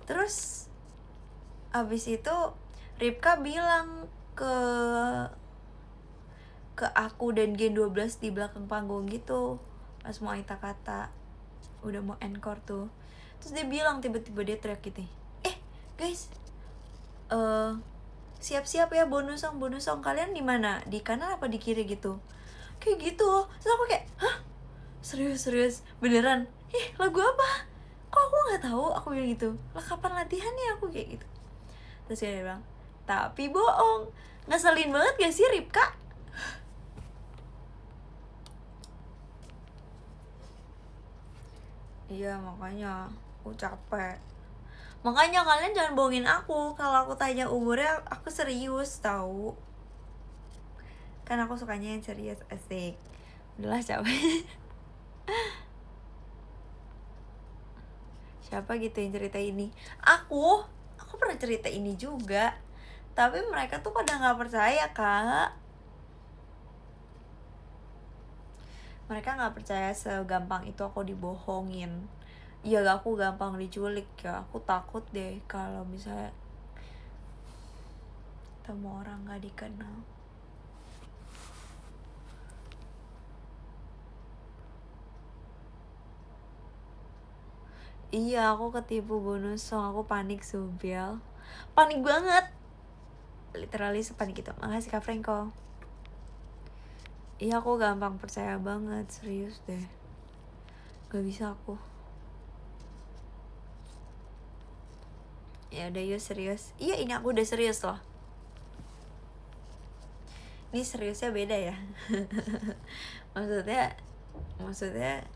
terus abis itu Ripka bilang ke aku dan Gen 12 di belakang panggung gitu pas mau Aita kata udah mau encore tuh. Terus dia bilang, tiba-tiba dia teriak gitu, guys, siap-siap ya bonus song kalian di mana, di kanan apa di kiri gitu, kayak gitu. Terus aku kayak, hah, serius beneran, lagu apa, kok aku nggak tahu, aku bilang gitu. Lah kapan latihannya, aku kayak gitu. Terus dia bilang, tapi bohong. Ngeselin banget gak sih Ripka? Iya, makanya aku capek. Makanya kalian jangan bohongin aku. Kalau aku tanya umurnya, aku serius tahu. Kan aku sukanya yang serius, asik. Udahlah, capek. Siapa gitu yang cerita ini? Aku pernah cerita ini juga, tapi mereka tuh pada nggak percaya, Kak. Mereka nggak percaya segampang itu aku dibohongin. Iya, aku gampang diculik ya. Aku takut deh kalau misalnya ketemu orang nggak dikenal. Iya, aku ketipu bonus song. Aku panik sumpil. Panik banget. Literally sepanik itu. Makasih Kak Franco. Iya, aku gampang percaya banget. Serius deh. Gak bisa aku. Ya udah, yuk serius. Iya, ini aku udah serius loh. Ini seriusnya beda ya. Maksudnya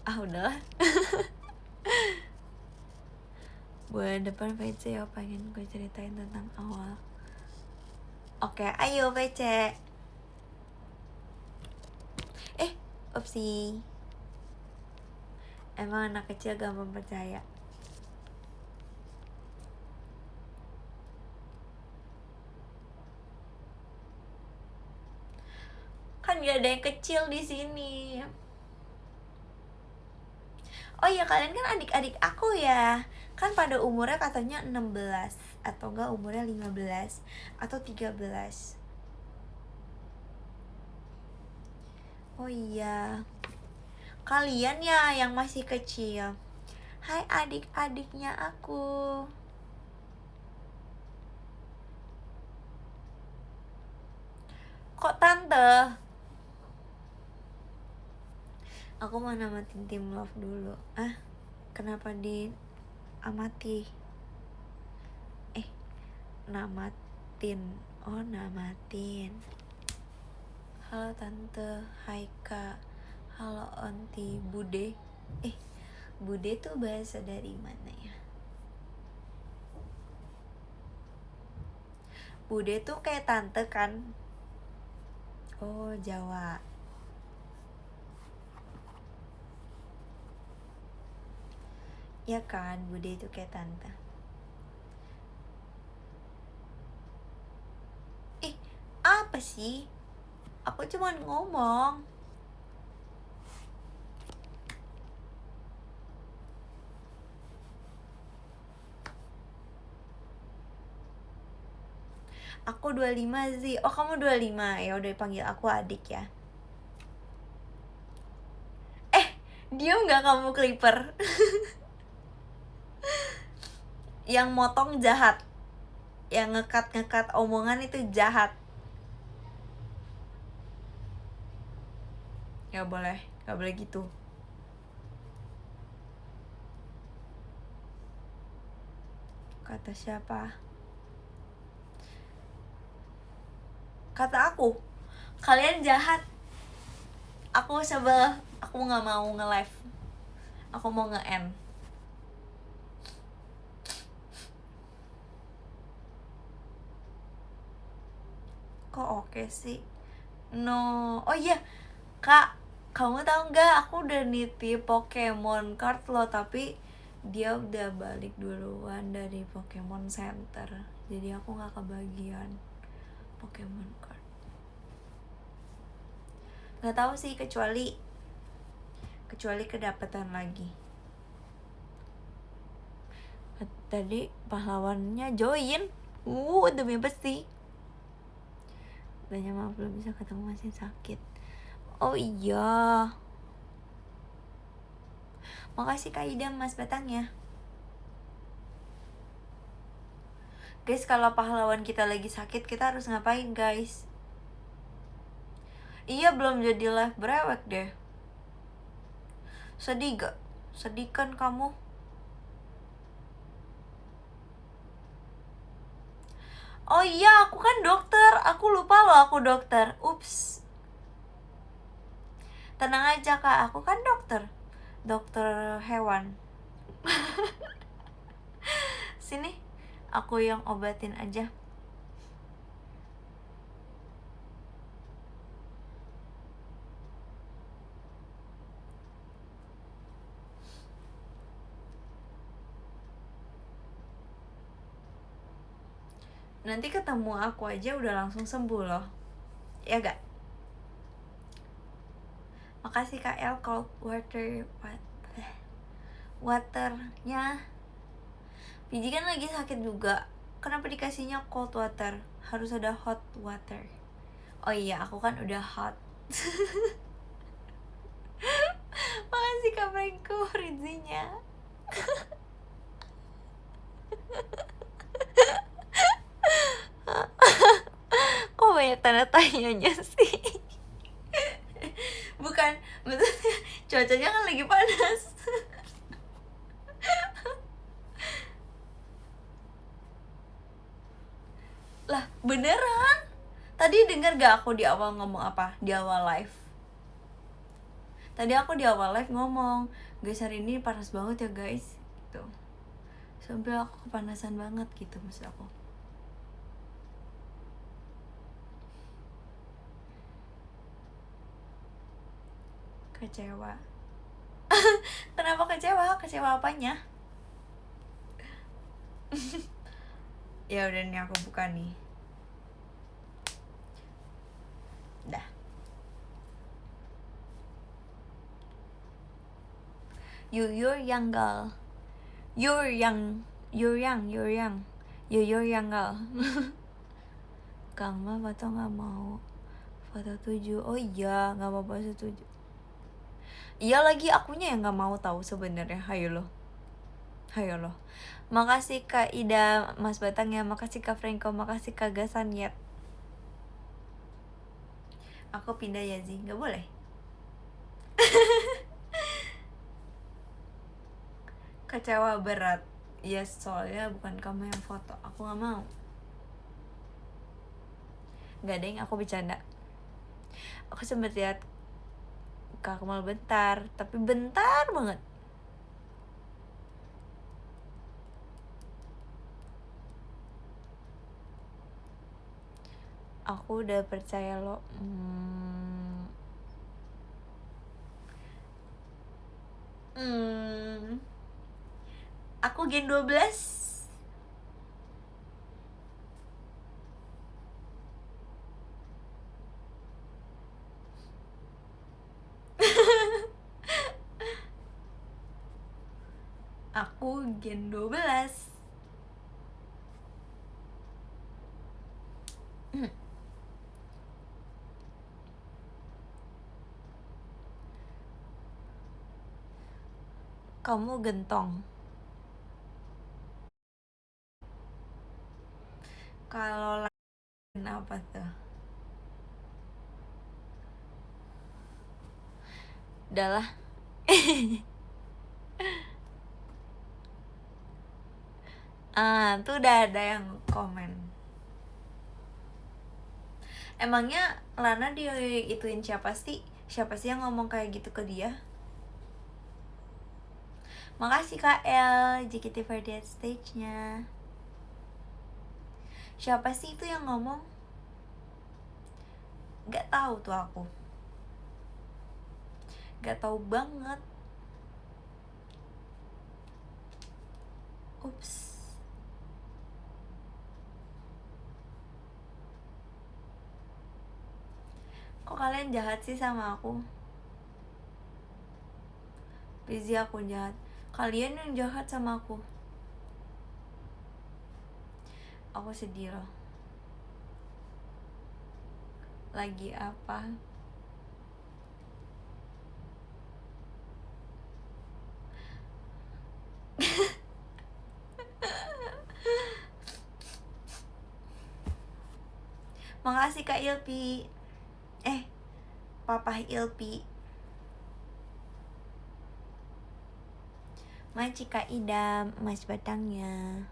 udahlah. Bulan depan VC ya, pengen gue ceritain tentang awal. Oke, ayo VC. Opsi. Emang anak kecil gampang percaya. Kan gak ada yang kecil di sini. Oh iya, kalian kan adik-adik aku ya. Kan pada umurnya katanya 16 atau enggak umurnya 15 atau 13. Oh iya, kalian ya yang masih kecil. Hai adik-adiknya aku. Kok tante? Aku mau namatin Team Love dulu. Kenapa diamati? Namatin. Oh, namatin. Halo tante, hai kak. Halo onti, bude. Bude tuh bahasa dari mana ya? Bude tuh kayak tante kan? Oh, Jawa. Ya kan, bude itu kayak tante. Apa sih? Aku cuma ngomong. Aku 25 sih. Oh, kamu 25. Ya udah, panggil aku adik ya. Diam gak kamu, Clipper? Yang motong jahat. Yang ngekat omongan itu jahat. Gak boleh gitu. Kata siapa? Kata aku, kalian jahat. Aku sebel. Aku gak mau nge-live. Aku mau nge-end. Kok oke sih? No. Oh iya, Kak, Kamu tahu nggak, aku udah nitip Pokemon card loh, tapi dia udah balik duluan dari Pokemon Center, jadi aku nggak kebagian Pokemon card. Nggak tahu sih, kecuali kedapatan lagi. Tadi pahlawannya join, demi besi. Banyak maaf belum bisa ketemu, masih sakit. Oh iya, makasih Kak Ida Mas Batangnya. Guys, kalau pahlawan kita lagi sakit, kita harus ngapain guys? Iya, belum jadi live brewek deh. Sedih gak? Sedih kan kamu? Oh iya, aku kan dokter. Aku lupa loh aku dokter. Ups. Tenang aja Kak, aku kan dokter. Dokter hewan. Sini, aku yang obatin aja. Nanti ketemu aku aja udah langsung sembuh loh. Ya gak? Makasih Kak El, cold waternya. Biji kan lagi sakit juga. Kenapa dikasihnya cold water? Harus ada hot water. Oh iya, aku kan udah hot. Makasih Kak Franco Rizinya. Kok banyak tanda tanyanya sih? Bukan, maksudnya cuacanya kan lagi panas. Lah, beneran? Tadi denger gak aku di awal ngomong apa? Di awal live. Tadi aku di awal live ngomong, guys hari ini panas banget ya guys, gitu. Sampai aku kepanasan banget gitu maksud aku. Kecewa. Kenapa kecewa? Kecewa apanya? Ya udah nih, aku buka nih. Dah. You're young girl. You're young. You're young girl. Kang mah foto nggak mau. Foto 7. Oh iya, nggak mau foto 7. Iya lagi, akunya yang nggak mau tahu sebenarnya. Hayo loh. Makasih Kak Ida, Mas Batang ya. Makasih Kak Franco, makasih Kak Gasanyet. Aku pindah ya Zi, nggak boleh. Kecewa berat. Yes, soalnya bukan kamu yang foto. Aku nggak mau. Nggak deng, aku bercanda. Aku sempet lihat Kak Kemal bentar, tapi bentar banget. Aku udah percaya lo. Aku gen 12. Aku gen 12. Kamu gentong. Kalau lain apa tuh? Udahlah. Tuh udah ada yang komen. Emangnya Lana dia ituin siapa sih? Siapa sih yang ngomong kayak gitu ke dia? Makasih Kak El, JKT48 stage-nya. Siapa sih itu yang ngomong? Gak tahu tuh aku. Gak tahu banget. Ups. Kok kalian jahat sih sama aku? Rizzy, aku jahat. Kalian yang jahat sama aku. Aku sedih loh. Lagi apa? Makasih Kak Ilpi. Papa Ilpi. Makasih Kak Idam, emas batangnya.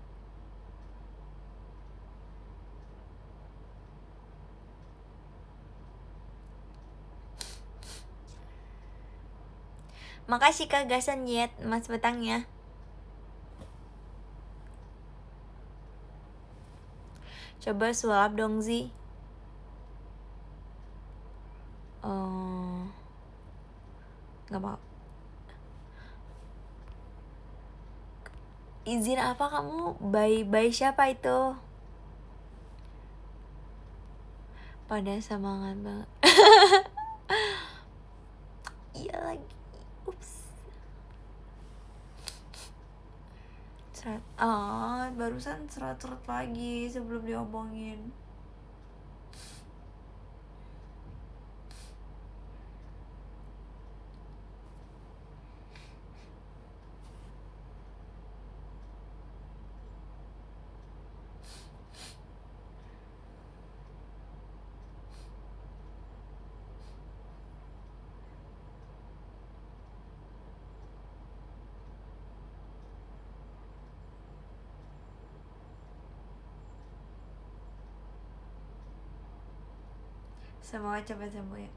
Makasih Kak Gasan Yet, emas batangnya. Coba sulap dong Zi. Gak mau. Izin apa kamu? Bye siapa itu? Pada semangat banget. Iya lagi. Ups. Barusan serat-serat lagi sebelum diomongin. Semoga cepat sembuh ya.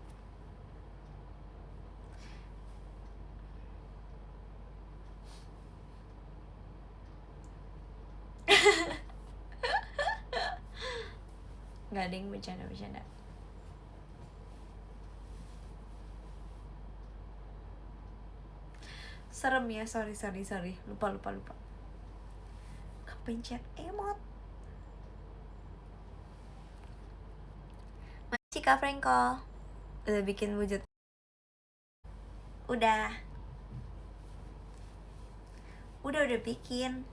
Gak ada yang bercanda-bercanda. Serem ya, sorry. Lupa. Kepencet emot. Masih Kak Franco. Udah bikin wujud. Udah bikin.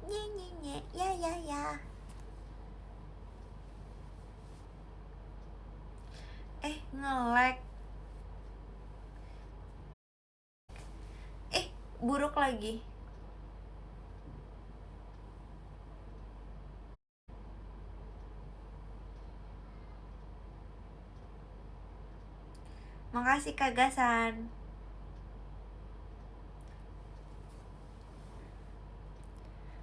Nye ya. Nge-lag. Buruk lagi. Makasih Kak Gasan.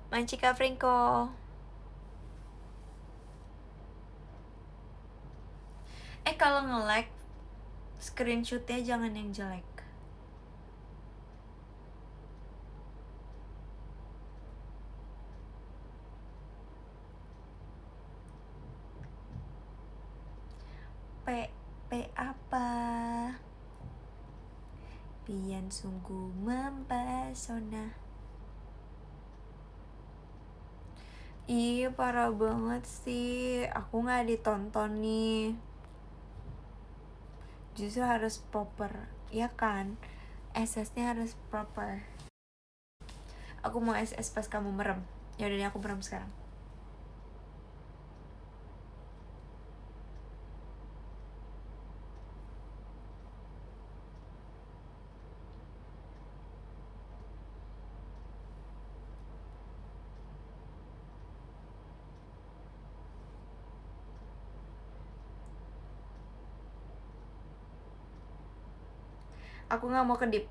Manci Kak Franco. Kalau nge-lag, screenshotnya jangan yang jelek. P apa? Pian sungguh mempesona. Iya parah banget sih. Aku gak ditonton nih. Justru harus proper, ya kan? SS-nya harus proper. Aku mau SS pas kamu merem. Yaudah deh, aku merem sekarang. Aku gak mau kedip.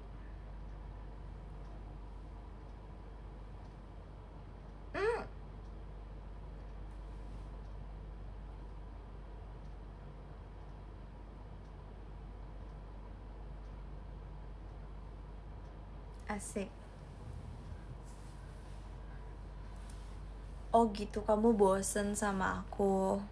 Asik. Oh gitu, kamu bosen sama aku.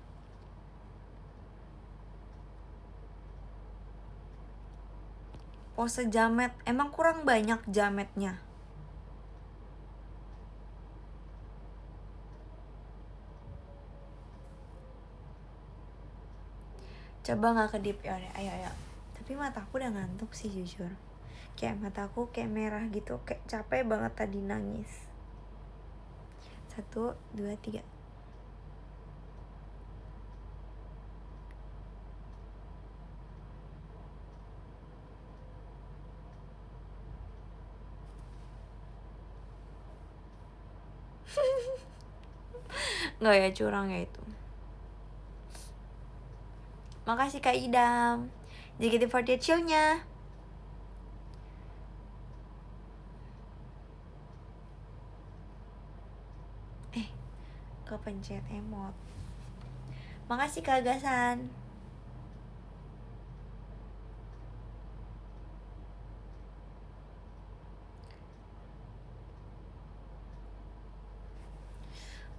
Pose jamet, emang kurang banyak jametnya. Coba nggak kedip, ya udah, ayo. Tapi mataku udah ngantuk sih jujur. Kayak mataku kayak merah gitu, kayak capek banget tadi nangis. 1, 2, 3. Nggak ya, curang ya itu. Makasih Kak Idam, JKT48 show-nya. Kepencet emot. Makasih Kak Gasan.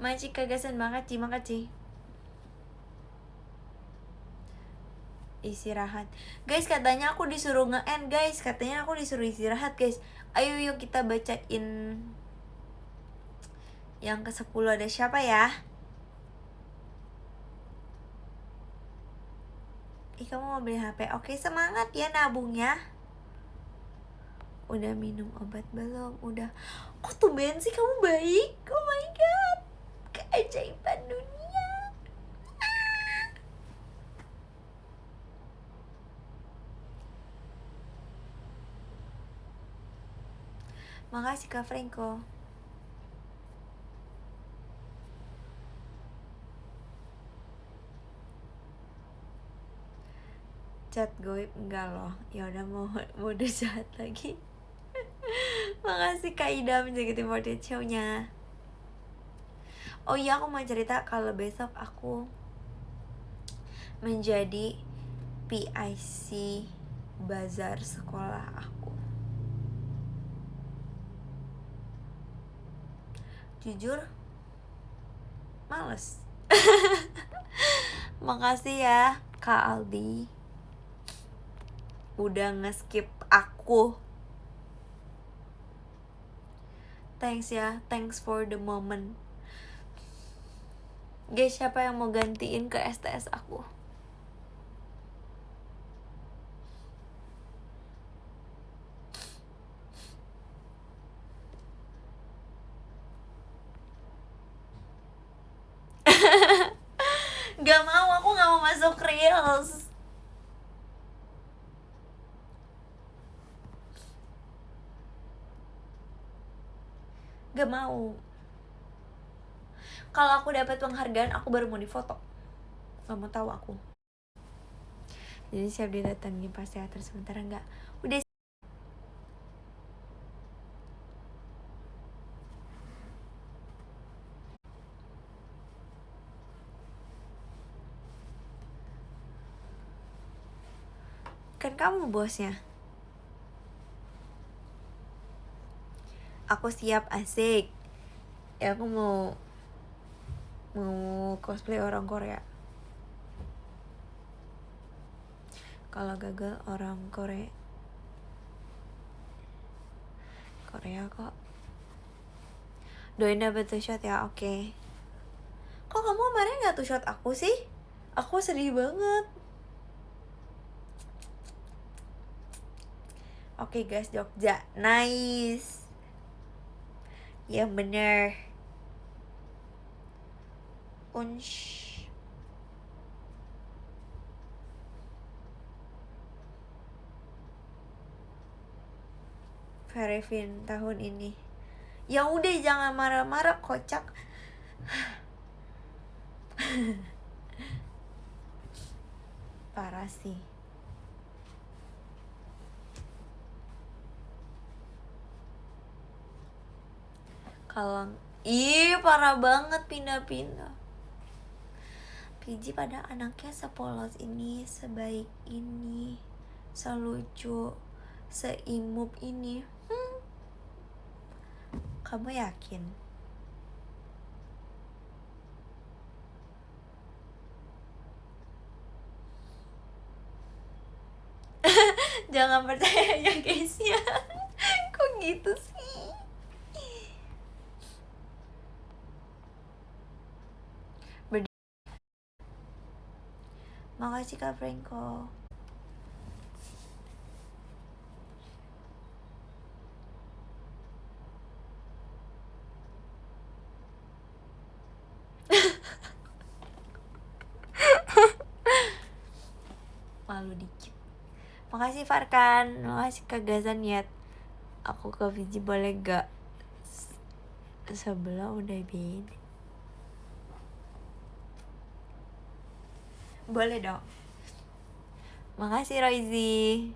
Makasih Kak Gasan, makasih. Istirahat. Guys, katanya aku disuruh nge-end, guys. Katanya aku disuruh istirahat, guys. Ayo yuk kita bacain yang ke-10 ada siapa ya? Ih, kamu mau beli HP? Oke, semangat ya nabungnya. Udah minum obat belum? Udah. Kok tumben sih kamu baik? Oh my god. Keajaiban dunia. Makasih Kak Franco. Chat goib enggak loh. Ya udah, mau udah jahat lagi. Makasih Kak Ida menjaga tim show-nya. Oh iya, aku mau cerita kalau besok aku menjadi PIC bazar sekolah aku. Jujur males. Makasih ya Kak Aldi udah nge-skip aku. Thanks ya, thanks for the moment. Guys, siapa yang mau gantiin ke STS aku? Gak mau, aku gak mau masuk Reels. Gak mau. Kalau aku dapat penghargaan, aku baru mau difoto. Gak mau tahu aku. Jadi siap didatangi pas teater sementara nggak? Udah. Kan kamu bosnya. Aku siap, asik. Ya aku mau cosplay orang Korea. Kalau gagal orang Korea kok. Doain dapet 2 shot ya, oke. Kok kamu kemarin gak 2 shot aku sih? Aku sedih banget. Oke guys, Jogja, nice. Yang bener. Unsh. Verevin tahun ini. Ya udah, jangan marah-marah, kocak. Parah sih. Kalau parah banget pindah-pindah. PJ pada anaknya sepolos ini, sebaik ini, selucu, seimub ini. Kamu yakin? Jangan percaya ya guys ya. Kok gitu sih? Makasih Kak Franco. Malu dikit. Makasih Farkan, makasih Kak Gazan ya. Aku ke Fiji boleh gak? Sebelah udah beda. Boleh dong. Makasih Roizi.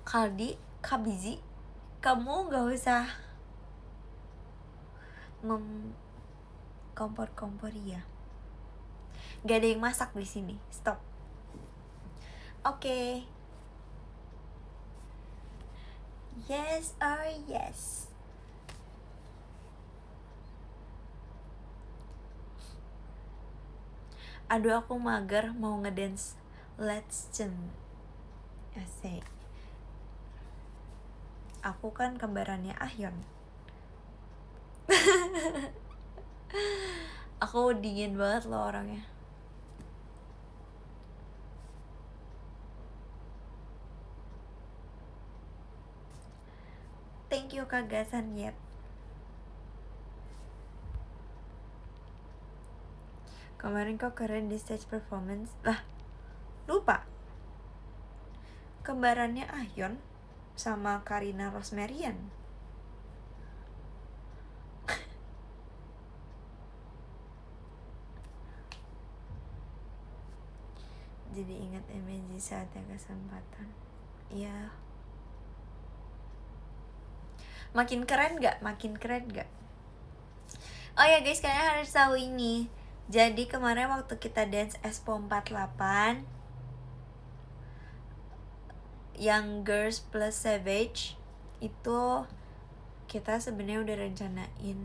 Kaldi, Kabizi, kamu gak usah kompor-kompor ya. Gak ada yang masak di sini. Stop. Oke. Yes or yes. Aduh aku mager mau ngedance. Let's jam. Asik. Aku kan kembarannya Ahyon. Aku dingin banget loh orangnya. Thank you Kak Gasan Yet. Kemarin kok keren di stage performance. Lah, lupa. Kembarannya Ahyon sama Karina Rosmarian. Jadi ingat MJ saat ada kesempatan. Iya. Makin keren gak? Makin keren gak? Oh ya guys, kalian harus tahu ini. Jadi kemarin waktu kita dance Expo 48 Young Girls plus Savage itu kita sebenarnya udah rencanain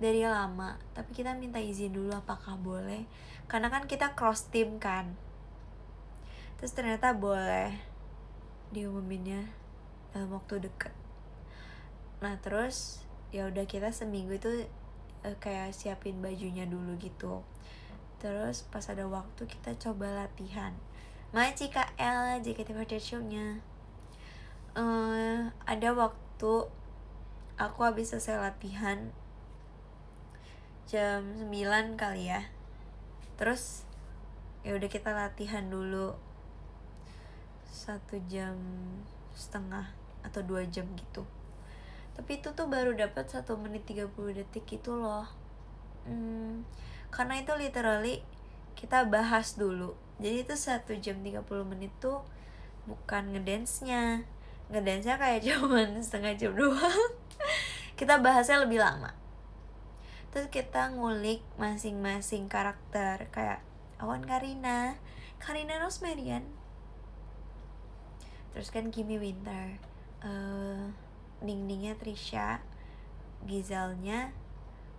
dari lama, tapi kita minta izin dulu apakah boleh, karena kan kita cross team kan. Terus ternyata boleh diumuminnya dalam waktu deket. Nah terus ya udah kita seminggu itu kayak siapin bajunya dulu gitu. Terus pas ada waktu kita coba latihan. Makasih Kak El, JKT48 show-nya. Ada waktu aku habis selesai latihan jam 9 kali ya. Terus ya udah kita latihan dulu 1,5 jam atau 2 jam gitu. Tapi itu tuh baru dapat 1 menit 30 detik gitu loh. Karena itu literally kita bahas dulu. Jadi itu 1 jam 30 menit tuh bukan ngedance-nya. Ngedance-nya kayak cuman setengah jam doang. Kita bahasnya lebih lama. Terus kita ngulik masing-masing karakter. Kayak Awan Karina Rosmarian. Terus kan Kimi Winter, Ningnya Trisha, Gizelnya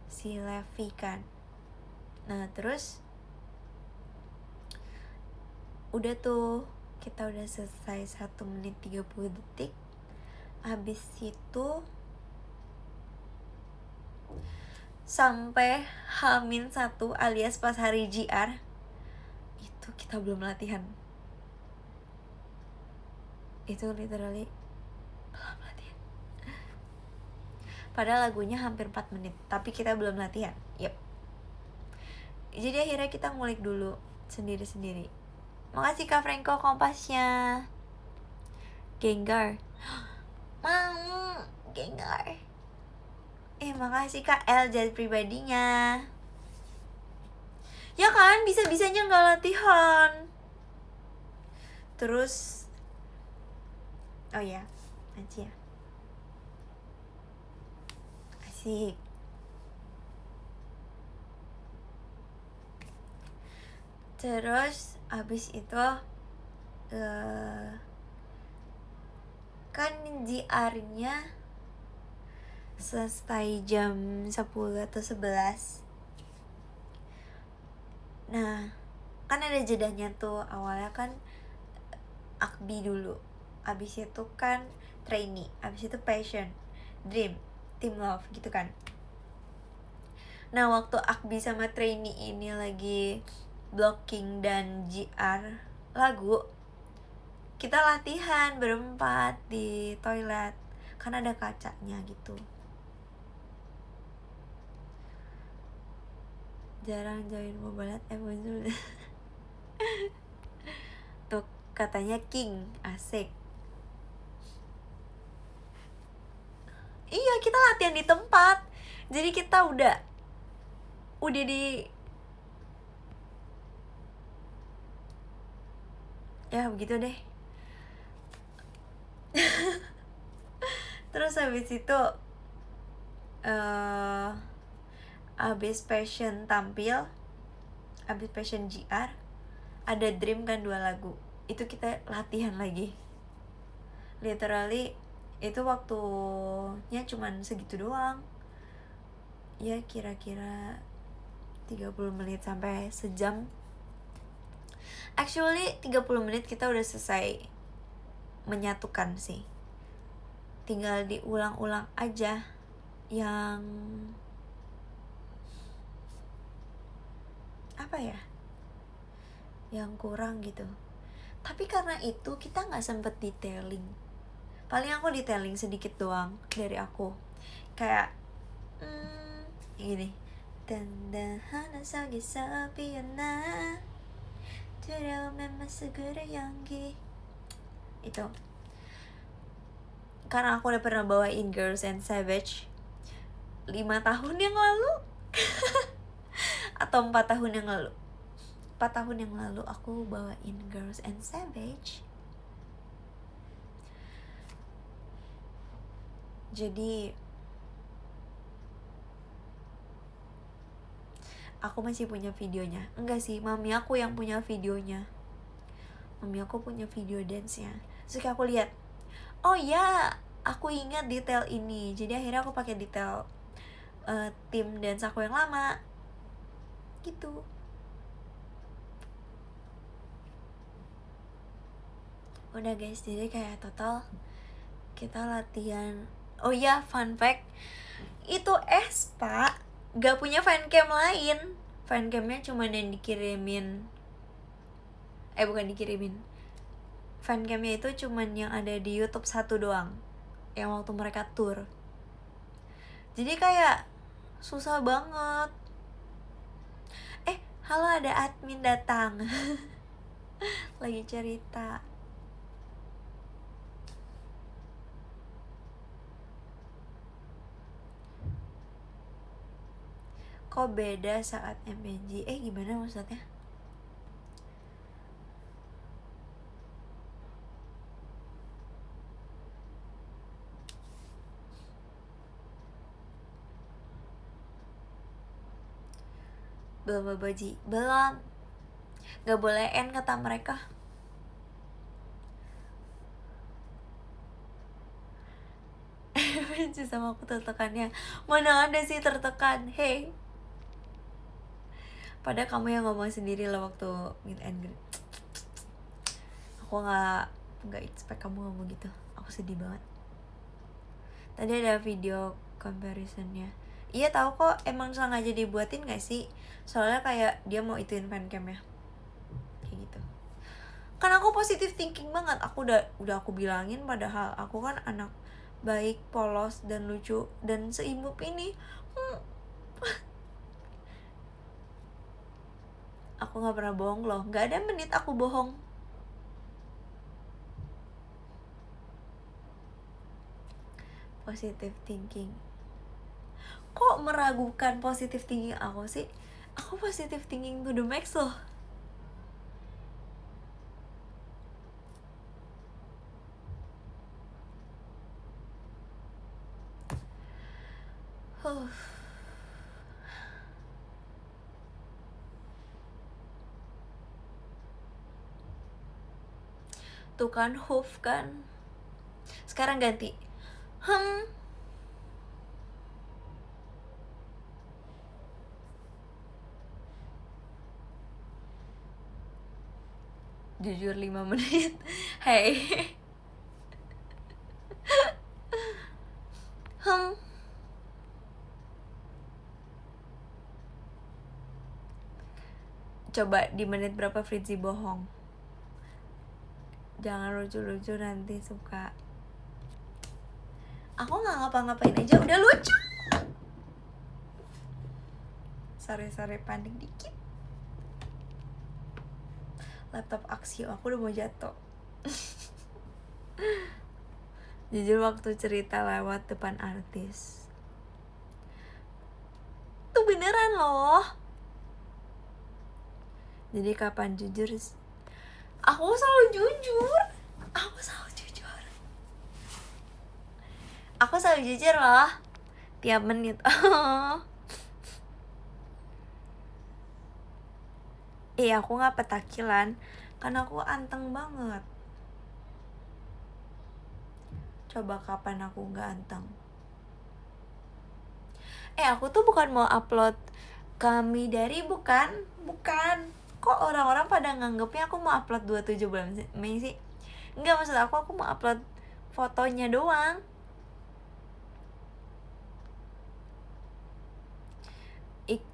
si Levi kan. Nah terus udah tuh kita udah selesai 1 menit 30 detik. Habis itu sampai H-1 alias pas hari GR itu kita belum latihan. Itu literally belum latihan. Padahal lagunya hampir 4 menit, tapi kita belum latihan. Yep. Jadi akhirnya kita ngulik dulu sendiri-sendiri. Makasih Kak Franco kompasnya. Gengar. Mau Gengar. Makasih Kak El jadi pribadinya. Ya kan, bisa-bisanya gak latihan. Terus oh ya, Aji ya. Asik. Terus abis itu kan GR-nya selesai jam 10 atau 11. Nah, kan ada jedanya tuh. Awalnya kan Akbi dulu, abis itu kan trainee, abis itu passion, dream, team love gitu kan. Nah, waktu Akbi sama trainee ini lagi blocking dan GR lagu, kita latihan berempat di toilet, kan ada kacanya gitu. Jarang join Mobile Legends. Tuh katanya King, asik. Iya, kita latihan di tempat. Jadi kita udah di ya begitu deh. Terus habis itu habis passion tampil, habis passion GR, ada dream kan 2 lagu. Itu kita latihan lagi. Literally itu waktunya cuman segitu doang. Ya kira-kira 30 menit sampai sejam. Actually 30 menit kita udah selesai menyatukan sih. Tinggal diulang-ulang aja yang apa ya, yang kurang gitu. Tapi karena itu kita nggak sempet detailing. Paling aku detailing sedikit doang dari aku. Kayak gini. Tandahana sagi sapiana Turaumen masuguru yanggi. Itu karena aku udah pernah bawain Girls and Savage 5 tahun yang lalu atau 4 tahun yang lalu. 4 tahun yang lalu aku bawain Girls and Savage. Jadi aku masih punya videonya. Enggak sih, mami aku yang punya videonya. Mami aku punya video dance-nya. Terus kayak aku lihat, oh ya, aku ingat detail ini. Jadi akhirnya aku pakai detail tim dance aku yang lama. Gitu. Udah guys, jadi kayak total kita latihan. Oh ya, fun fact, itu Espa gak punya fancam lain. Fancamnya cuma yang dikirimin, bukan dikirimin, fancamnya itu cuman yang ada di YouTube 1 doang, yang waktu mereka tour. Jadi kayak susah banget. Halo, ada admin datang. Lagi cerita. Kok beda saat MNG? Gimana maksudnya? Belum babaji, belum. Gak boleh N kata mereka. Benci sama aku tertekannya. Mana ada sih tertekan, hey. Padahal kamu yang ngomong sendiri lah waktu meet and greet. Aku gak expect kamu ngomong gitu. Aku sedih banget. Tadi ada video comparisonnya. Iya tahu kok, emang sengaja dibuatin gak sih? Soalnya kayak dia mau ituin fancamnya. Kayak gitu. Kan aku positive thinking banget. Aku udah aku bilangin, padahal aku kan anak baik, polos, dan lucu, dan seimut ini. Aku gak pernah bohong loh. Gak ada menit aku bohong. Positive thinking. Kok meragukan positive thinking aku sih? Aku positive thinking to the max loh. Tuh kan, hoof kan. Sekarang ganti Jujur 5 menit. Hey. Coba di menit berapa Fritzi bohong. Jangan lucu-lucu, nanti suka. Aku gak ngapa-ngapain aja udah lucu. Sorry panik dikit. Laptop Axio aku udah mau jatuh. Jujur waktu cerita lewat depan artis tuh beneran loh. Jadi kapan jujur? Aku selalu jujur. Aku selalu jujur loh. Tiap menit. Aku gak petakilan karena aku anteng banget. Coba kapan aku gak anteng? Aku tuh bukan mau upload kami dari bukan. Kok orang-orang pada nganggepnya aku mau upload 27 bulan Mei sih? Enggak, maksud aku mau upload fotonya doang.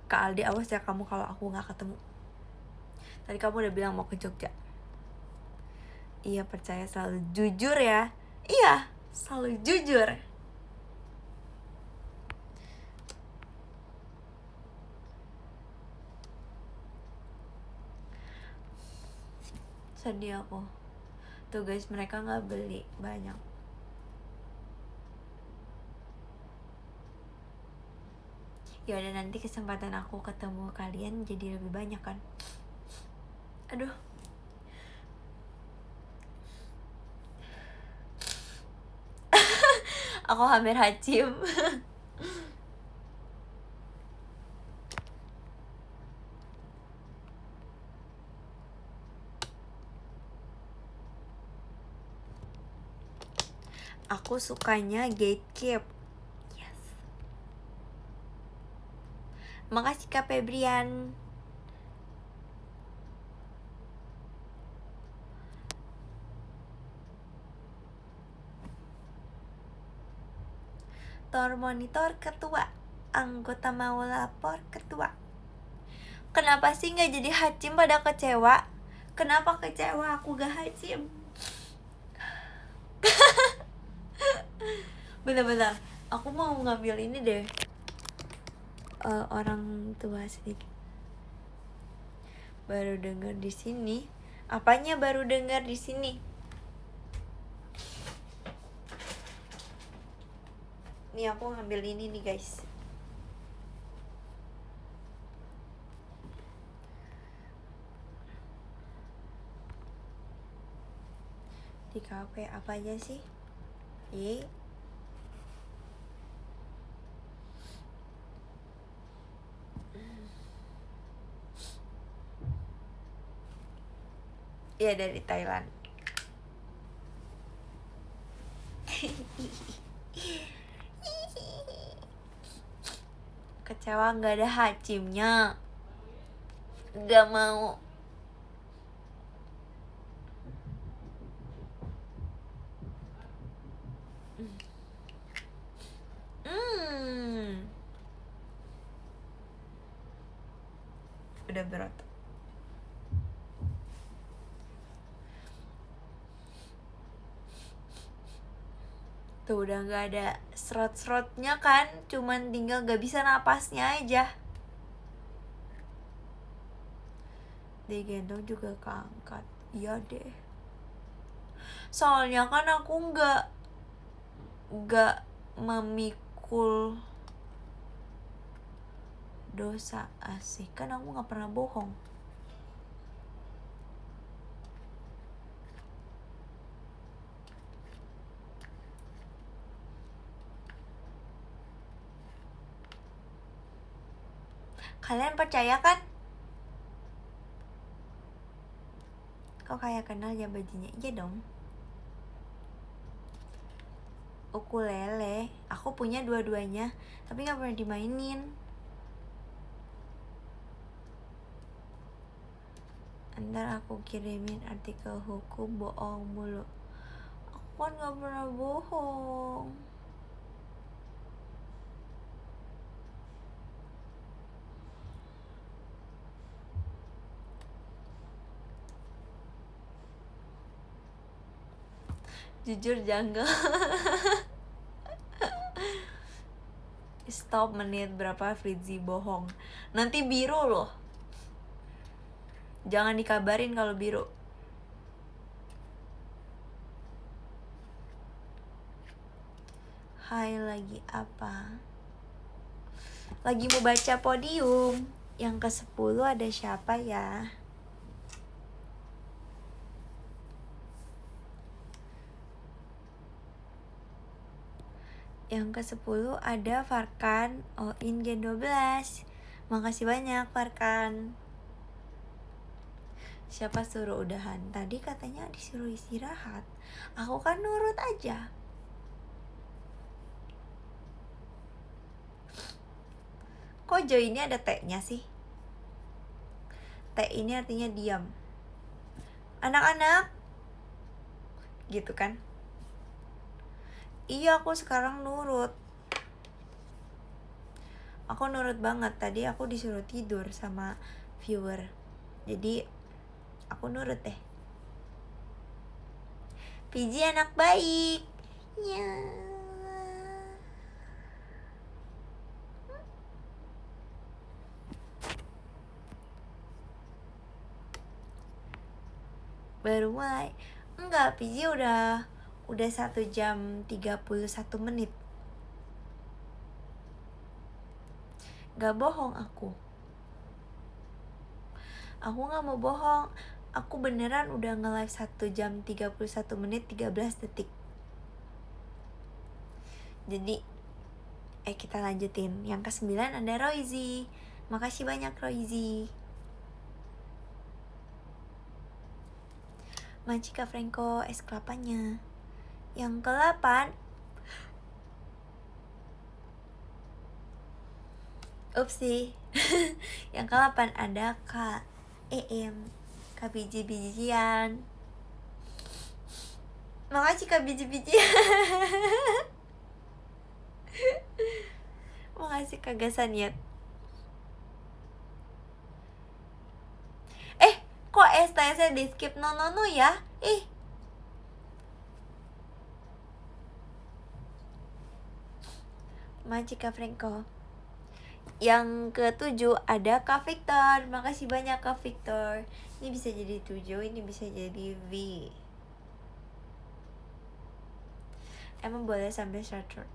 Kak Aldi, awas ya kamu kalau aku gak ketemu. Tadi kamu udah bilang mau ke Jogja. Iya, percaya selalu jujur ya. Iya, selalu jujur. Sedih aku. Tuh guys, mereka gak beli banyak. Ya udah, nanti kesempatan aku ketemu kalian jadi lebih banyak kan. Aduh. Aku hampir hacim. Aku sukanya gatekeep. Yes. Makasih Kak Febrian. Tor monitor ketua. Anggota mau lapor ketua. Kenapa sih gak jadi hacim pada kecewa? Kenapa kecewa aku gak hacim? Bentar, aku mau ngambil ini deh. Orang tua sedikit. Baru dengar di sini. Apanya baru dengar di sini? Nih aku ngambil ini nih guys. Di kafe apa aja sih? Iya, dari Thailand. Kecewa gak ada hacimnya. Gak mau. Udah berat. Tuh udah gak ada serot-serotnya kan. Cuman tinggal gak bisa napasnya aja. Digendong juga keangkat. Iya deh. Soalnya kan aku gak memikul dosa. Asik, kan aku gak pernah bohong. Kalian percaya kan? Kok kayak kenal ya bajunya? Iya dong. Ukulele, aku punya dua-duanya, tapi gak pernah dimainin. Ntar aku kirimin artikel hukum bohong mulu. Aku kan gak pernah bohong. Jujur janggal. Stop menit berapa Fritzi bohong. Nanti biru loh. Jangan dikabarin kalau biru. Hai, lagi apa? Lagi mau baca podium. Yang ke-10 ada siapa ya? Yang ke-10 ada Farkan Oin Gen 12. Makasih banyak Farkan. Siapa suruh udahan? Tadi katanya disuruh istirahat. Aku kan nurut aja. Kok Jo ini ada T-nya sih? T ini artinya diam. Anak-anak gitu kan? Iya, aku sekarang nurut. Aku nurut banget. Tadi aku disuruh tidur sama viewer. Jadi aku nurut deh. Piji anak baik. Ya. Baru mulai. Enggak, Piji udah 1 jam 31 menit. Gak bohong aku. Aku gak mau bohong. Aku beneran udah nge-live 1 jam 31 menit 13 detik. Jadi kita lanjutin. Yang ke-9 ada Roizy. Makasih banyak Roizy. Macika Franco es kelapanya. Yang ke-8 Upsi. Yang ke-8 ada Kak EM, Kak biji-bijian. Makasih Kak biji-bijian. Makasih Kak Gasaniat. Kok STS-nya di skip? No ya. Macika Franco. Yang ke-7 ada Kak Victor. Makasih banyak Kak Victor. Ini bisa jadi 7, ini bisa jadi V. Emang boleh sampai short.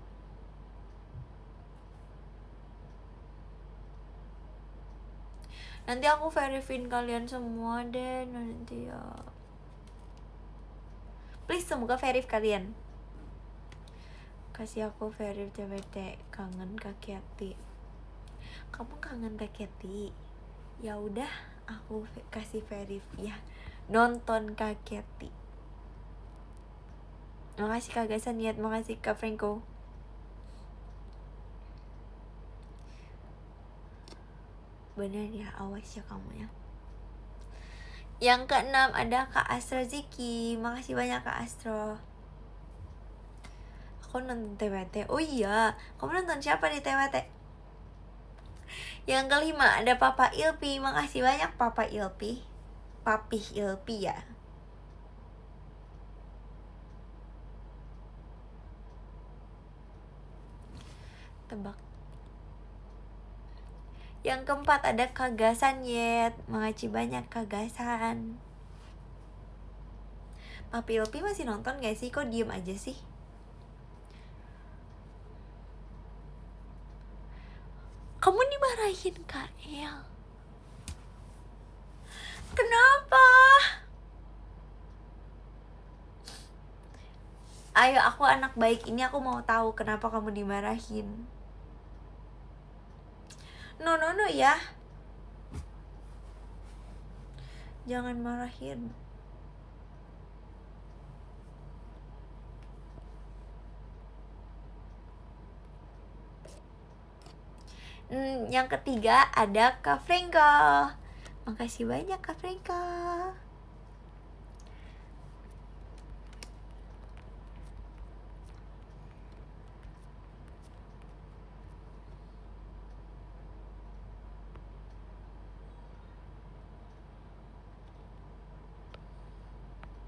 Nanti aku verifin kalian semua deh nanti ya. Please semoga verif kalian. Kasih aku verif CBT. Kangen Kak Kiati. Kamu kangen Kak Kiati? Ya udah, aku kasih verif ya. Nonton Kak Kiati. Makasih Kak Gasaniat, makasih Kak Franco. Bener ya, awas ya kamu ya. Yang ke-6 ada Kak Astro Ziki. Makasih banyak Kak Astro. Aku nonton TWT. Oh iya, kamu nonton siapa di TWT? Yang ke-5 ada Papa Ilpi. Makasih banyak Papa Ilpi. Papih Ilpi ya. Tebak. Yang ke-4 ada Kagasan Yet. Makasih banyak Kagasan. Papi Ilpi masih nonton gak sih? Kok diem aja sih? Kamu dimarahin Kak El. Kenapa? Ayo, aku anak baik ini, aku mau tahu kenapa kamu dimarahin. No ya. Jangan marahin. Yang ketiga ada Kak Franco. Makasih banyak Kak Freka.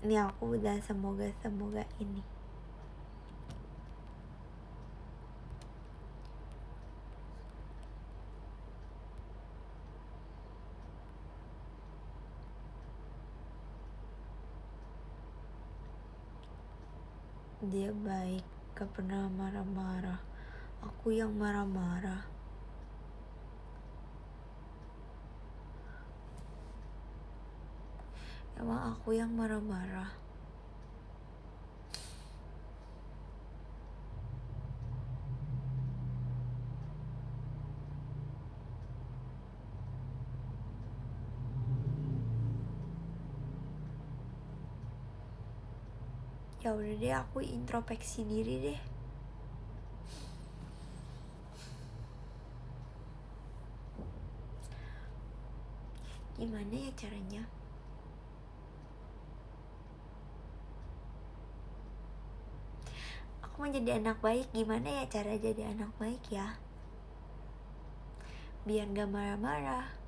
Ini aku udah semoga ini. Dia baik, gak pernah marah-marah. Aku yang marah-marah. Emang aku yang marah-marah. Ya udah deh, aku introspeksi diri deh. Gimana ya caranya? Aku mau jadi anak baik, gimana ya cara jadi anak baik ya? Biar gak marah-marah.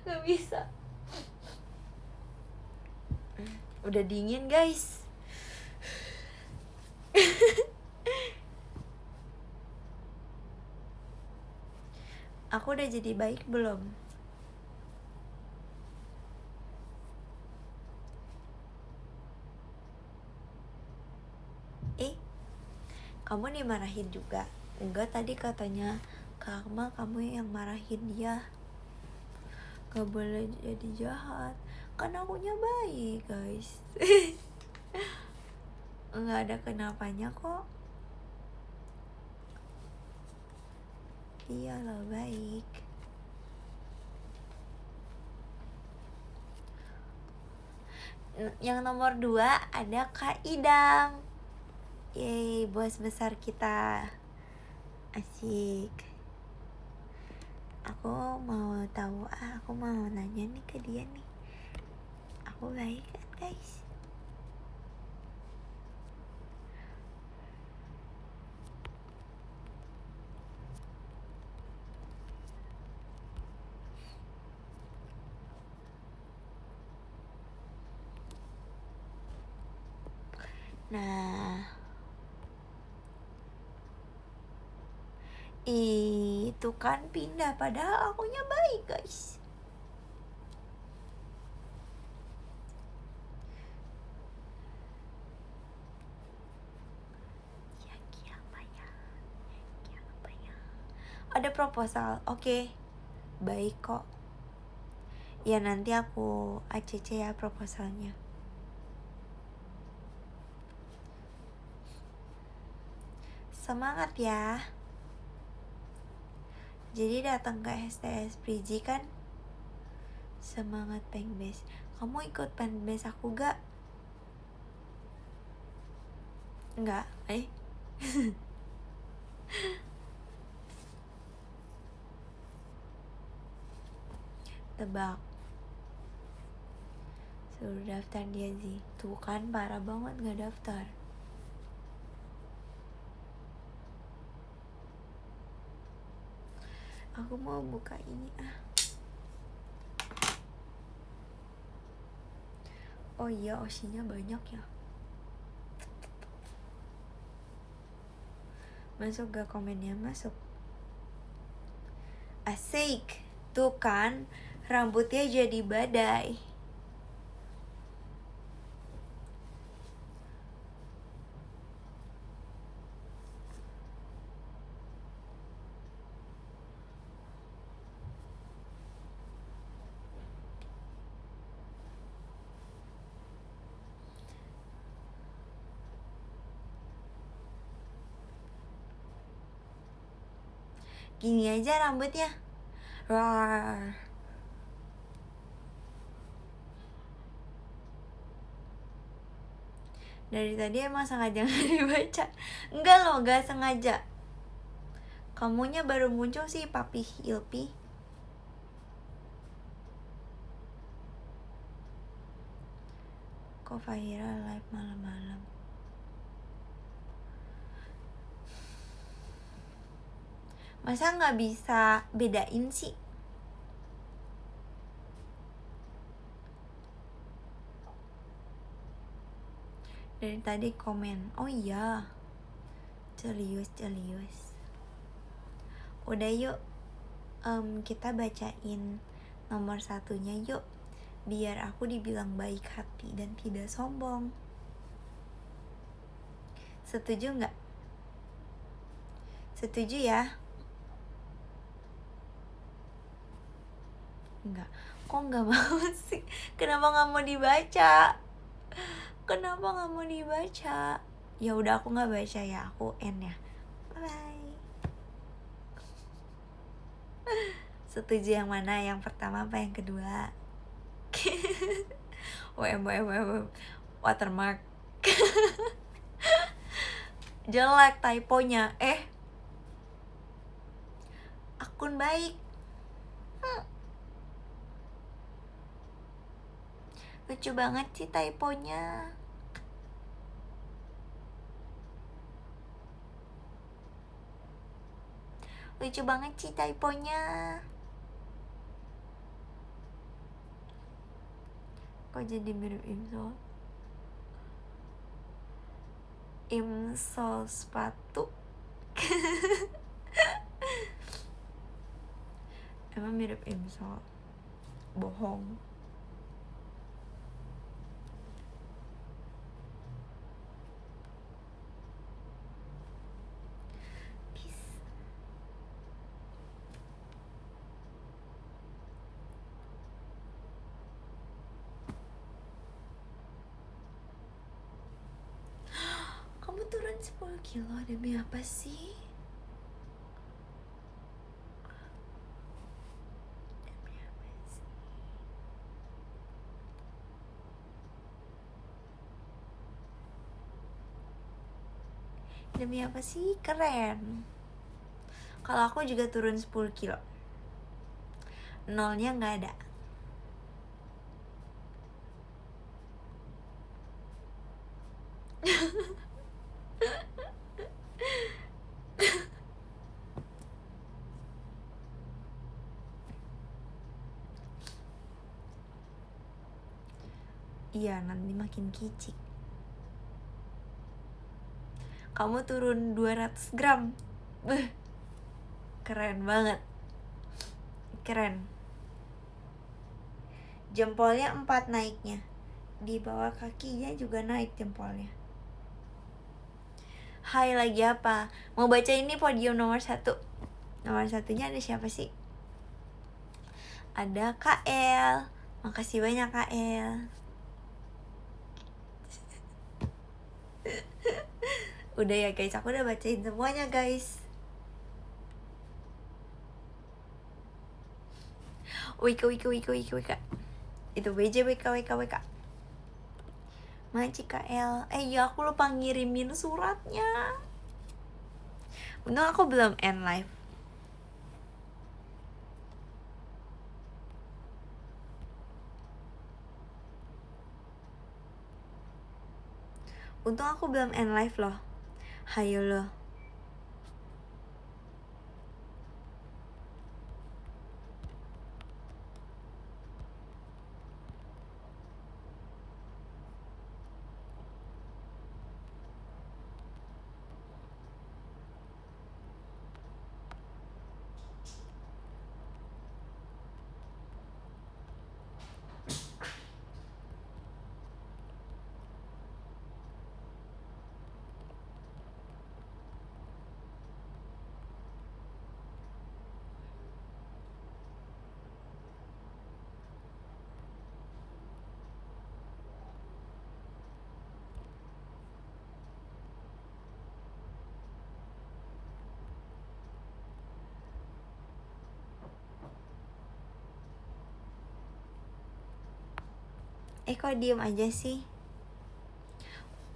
Gak bisa. Udah dingin guys. Aku udah jadi baik belum? Kamu dimarahin juga? Enggak, tadi katanya Kak Akmal kamu yang marahin dia. Gak boleh jadi jahat. Kan akunya baik guys. Enggak ada kenapanya kok. Iya lo baik. Yang nomor 2 ada Kak Idam. Yeay, bos besar kita. Asik. Aku mau tahu, aku mau nanya nih ke dia nih. Aku baik kan guys? Nah, itu kan pindah, padahal akunya baik guys. Ada proposal, oke. Baik kok. Ya nanti aku ACC ya proposalnya. Semangat ya. Jadi datang ke STS Priji kan? Semangat pengbase. Kamu ikut pengbase aku gak? Enggak, Tebak. Suruh daftar dia sih. Tuh kan parah banget gak daftar. Aku mau buka ini Oh iya, osinya banyak ya. Masuk gak komennya? Masuk. Asik. Tuh kan, rambutnya jadi badai. Gini aja rambutnya. Rar. Dari tadi emang sengaja nggak dibaca. Enggak loh, nggak sengaja. Kamunya baru muncul sih, Papi Ilpi. Kok Fahira live malam-malam? Masa nggak bisa bedain sih? Dari tadi komen. Oh iya, Celius. Udah yuk, kita bacain nomor satunya yuk, biar aku dibilang baik hati dan tidak sombong. Setuju nggak? Setuju ya? Enggak. Kok nggak mau sih? Kenapa nggak mau dibaca? Kenapa nggak mau dibaca? Ya udah, aku nggak baca ya, aku end ya. Bye. Setuju yang mana? Yang pertama apa yang kedua? Watermark. Jelek typonya. Akun baik. Lucu banget sih typonya. Lucu banget sih typonya. Kok jadi mirip Imsol? Imsol sepatu. Emang mirip Imsol? Bohong. Peace. Kamu turun 10 kilo demi apa sih? Demi apa sih? Keren. Kalau aku juga turun 10 kilo. Nolnya nggak ada. Iya, nanti makin kicik. Kamu turun 200 gram. Keren banget. Keren. Jempolnya 4 naiknya. Di bawah kakinya juga naik jempolnya. Hai, lagi apa? Mau baca ini podium nomor 1. Nomor 1-nya ada siapa sih? Ada KL. Makasih banyak KL. Udah ya guys, aku udah bacain semuanya guys. Wika. Itu BJ WK. Maci KL. Ya aku lupa ngirimin suratnya. Untung aku belum end live. Untung aku belum end live loh. Hayo loh. Kok diem aja sih?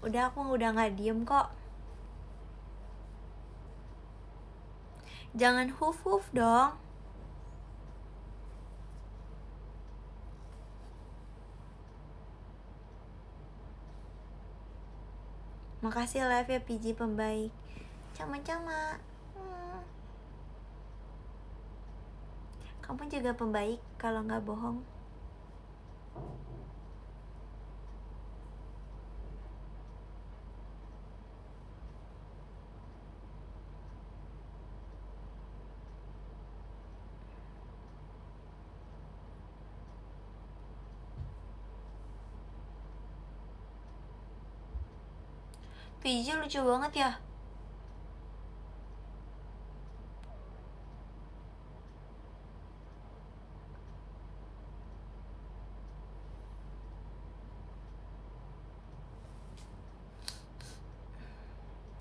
Udah, aku udah gak diem kok. Jangan huf-huf dong. Makasih live ya PJ pembaik. Cama-cama. Kamu juga pembaik kalau gak bohong. PJ lucu banget ya.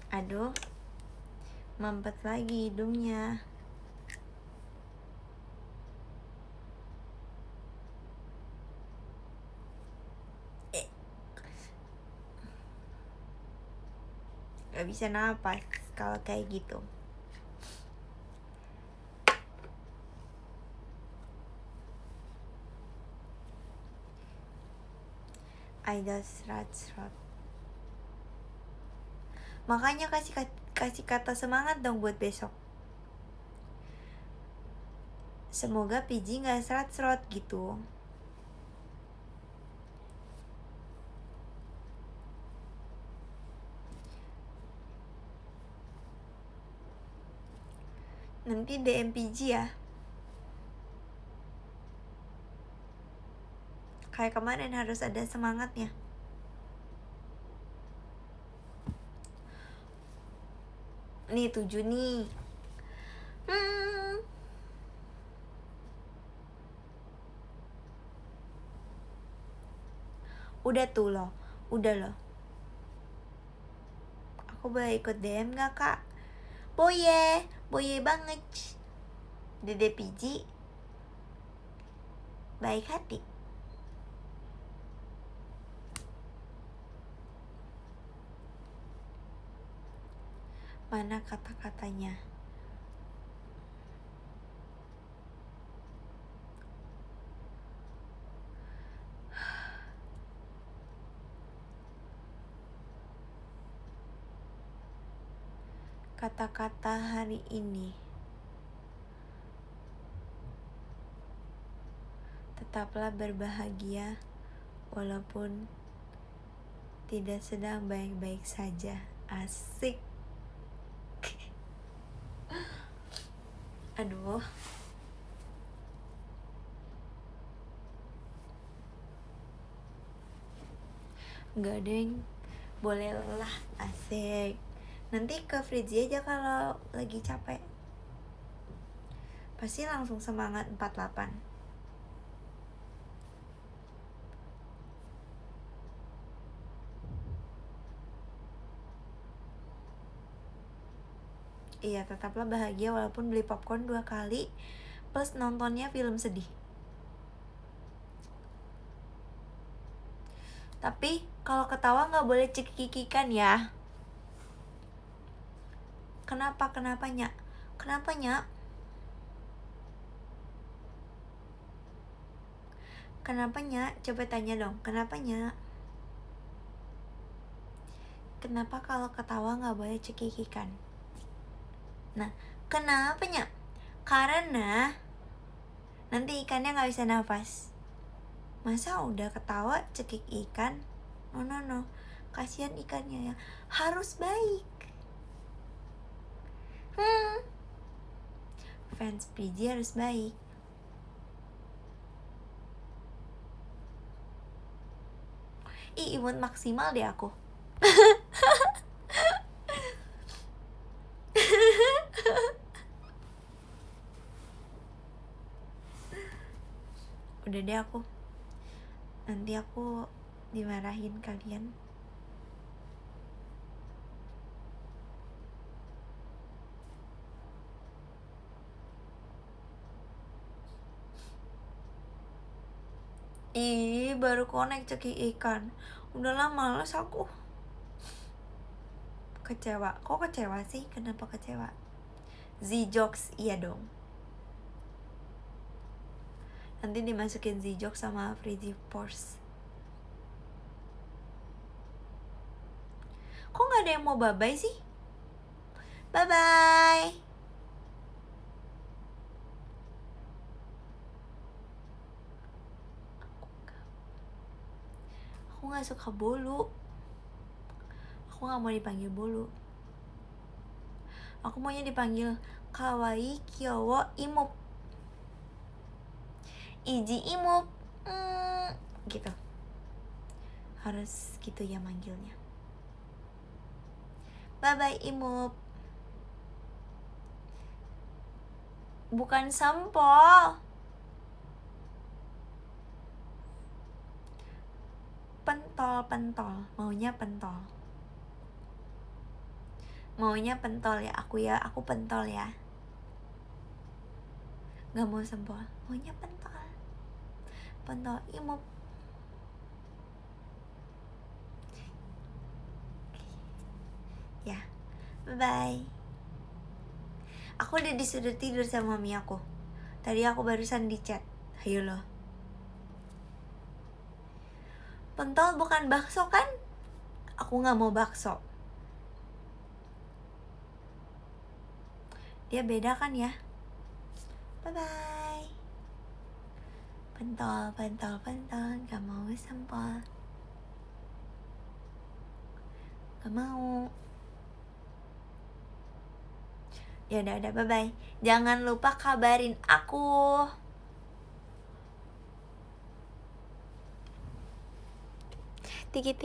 Aduh, mampet lagi hidungnya. Gak bisa napas kalau kayak gitu. Idol serat-serat. Makanya kasih kata semangat dong buat besok. Semoga PJ gak serat-serat gitu. Nanti DM PJ ya. Kayak kemarin harus ada semangatnya. Nih 7 nih. Udah tuh loh. Udah loh. Aku boleh ikut DM gak kak? Boye banget. Dede PJ baik hati. Mana kata-katanya? Kata-kata hari ini. Tetaplah berbahagia walaupun tidak sedang baik-baik saja. Asik. Aduh. Enggak deng. Boleh lah, asik. Nanti ke Fritzy aja kalau lagi capek. Pasti langsung semangat 48. Iya, tetaplah bahagia walaupun beli popcorn 2 kali plus nontonnya film sedih. Tapi kalau ketawa gak boleh cekikikan ya. Kenapanya? Kenapanya? Coba tanya dong, kenapanya? Kenapa kalau ketawa gak boleh cekikikan? Nah, kenapanya? Karena nanti ikannya gak bisa nafas. Masa udah ketawa cekik ikan? No. Kasihan ikannya ya. Harus baik. Fans PJ harus baik. Imut maksimal deh aku. Udah deh aku. Nanti aku dimarahin kalian. Baru connect cekik ikan. Udahlah, males aku. kecewa. Kok kecewa sih? Kenapa kecewa? Z-Jokes, iya dong. Nanti dimasukin Z-Jokes sama Freezy Force. Kok gak ada yang mau bye-bye sih? Bye-bye. Aku gak suka bolu. Aku gak mau dipanggil bolu. Aku maunya dipanggil kawaii kyowo imup. Iji imup. Gitu. Harus gitu ya manggilnya. Bye-bye imup. Bukan sampol. Pentol. Maunya pentol. Maunya pentol ya. Aku pentol ya. Gak mau sampol. Maunya pentol. Pentol imup. Ya. Bye-bye. Aku udah disuruh tidur sama mami aku. Tadi aku barusan di chat. Ayo loh. Pentol bukan bakso kan? Aku gak mau bakso. Dia beda kan ya? Bye-bye. Pentol. Gak mau sampel. Gak mau. Ya udah bye-bye. Jangan lupa kabarin aku. Tiki.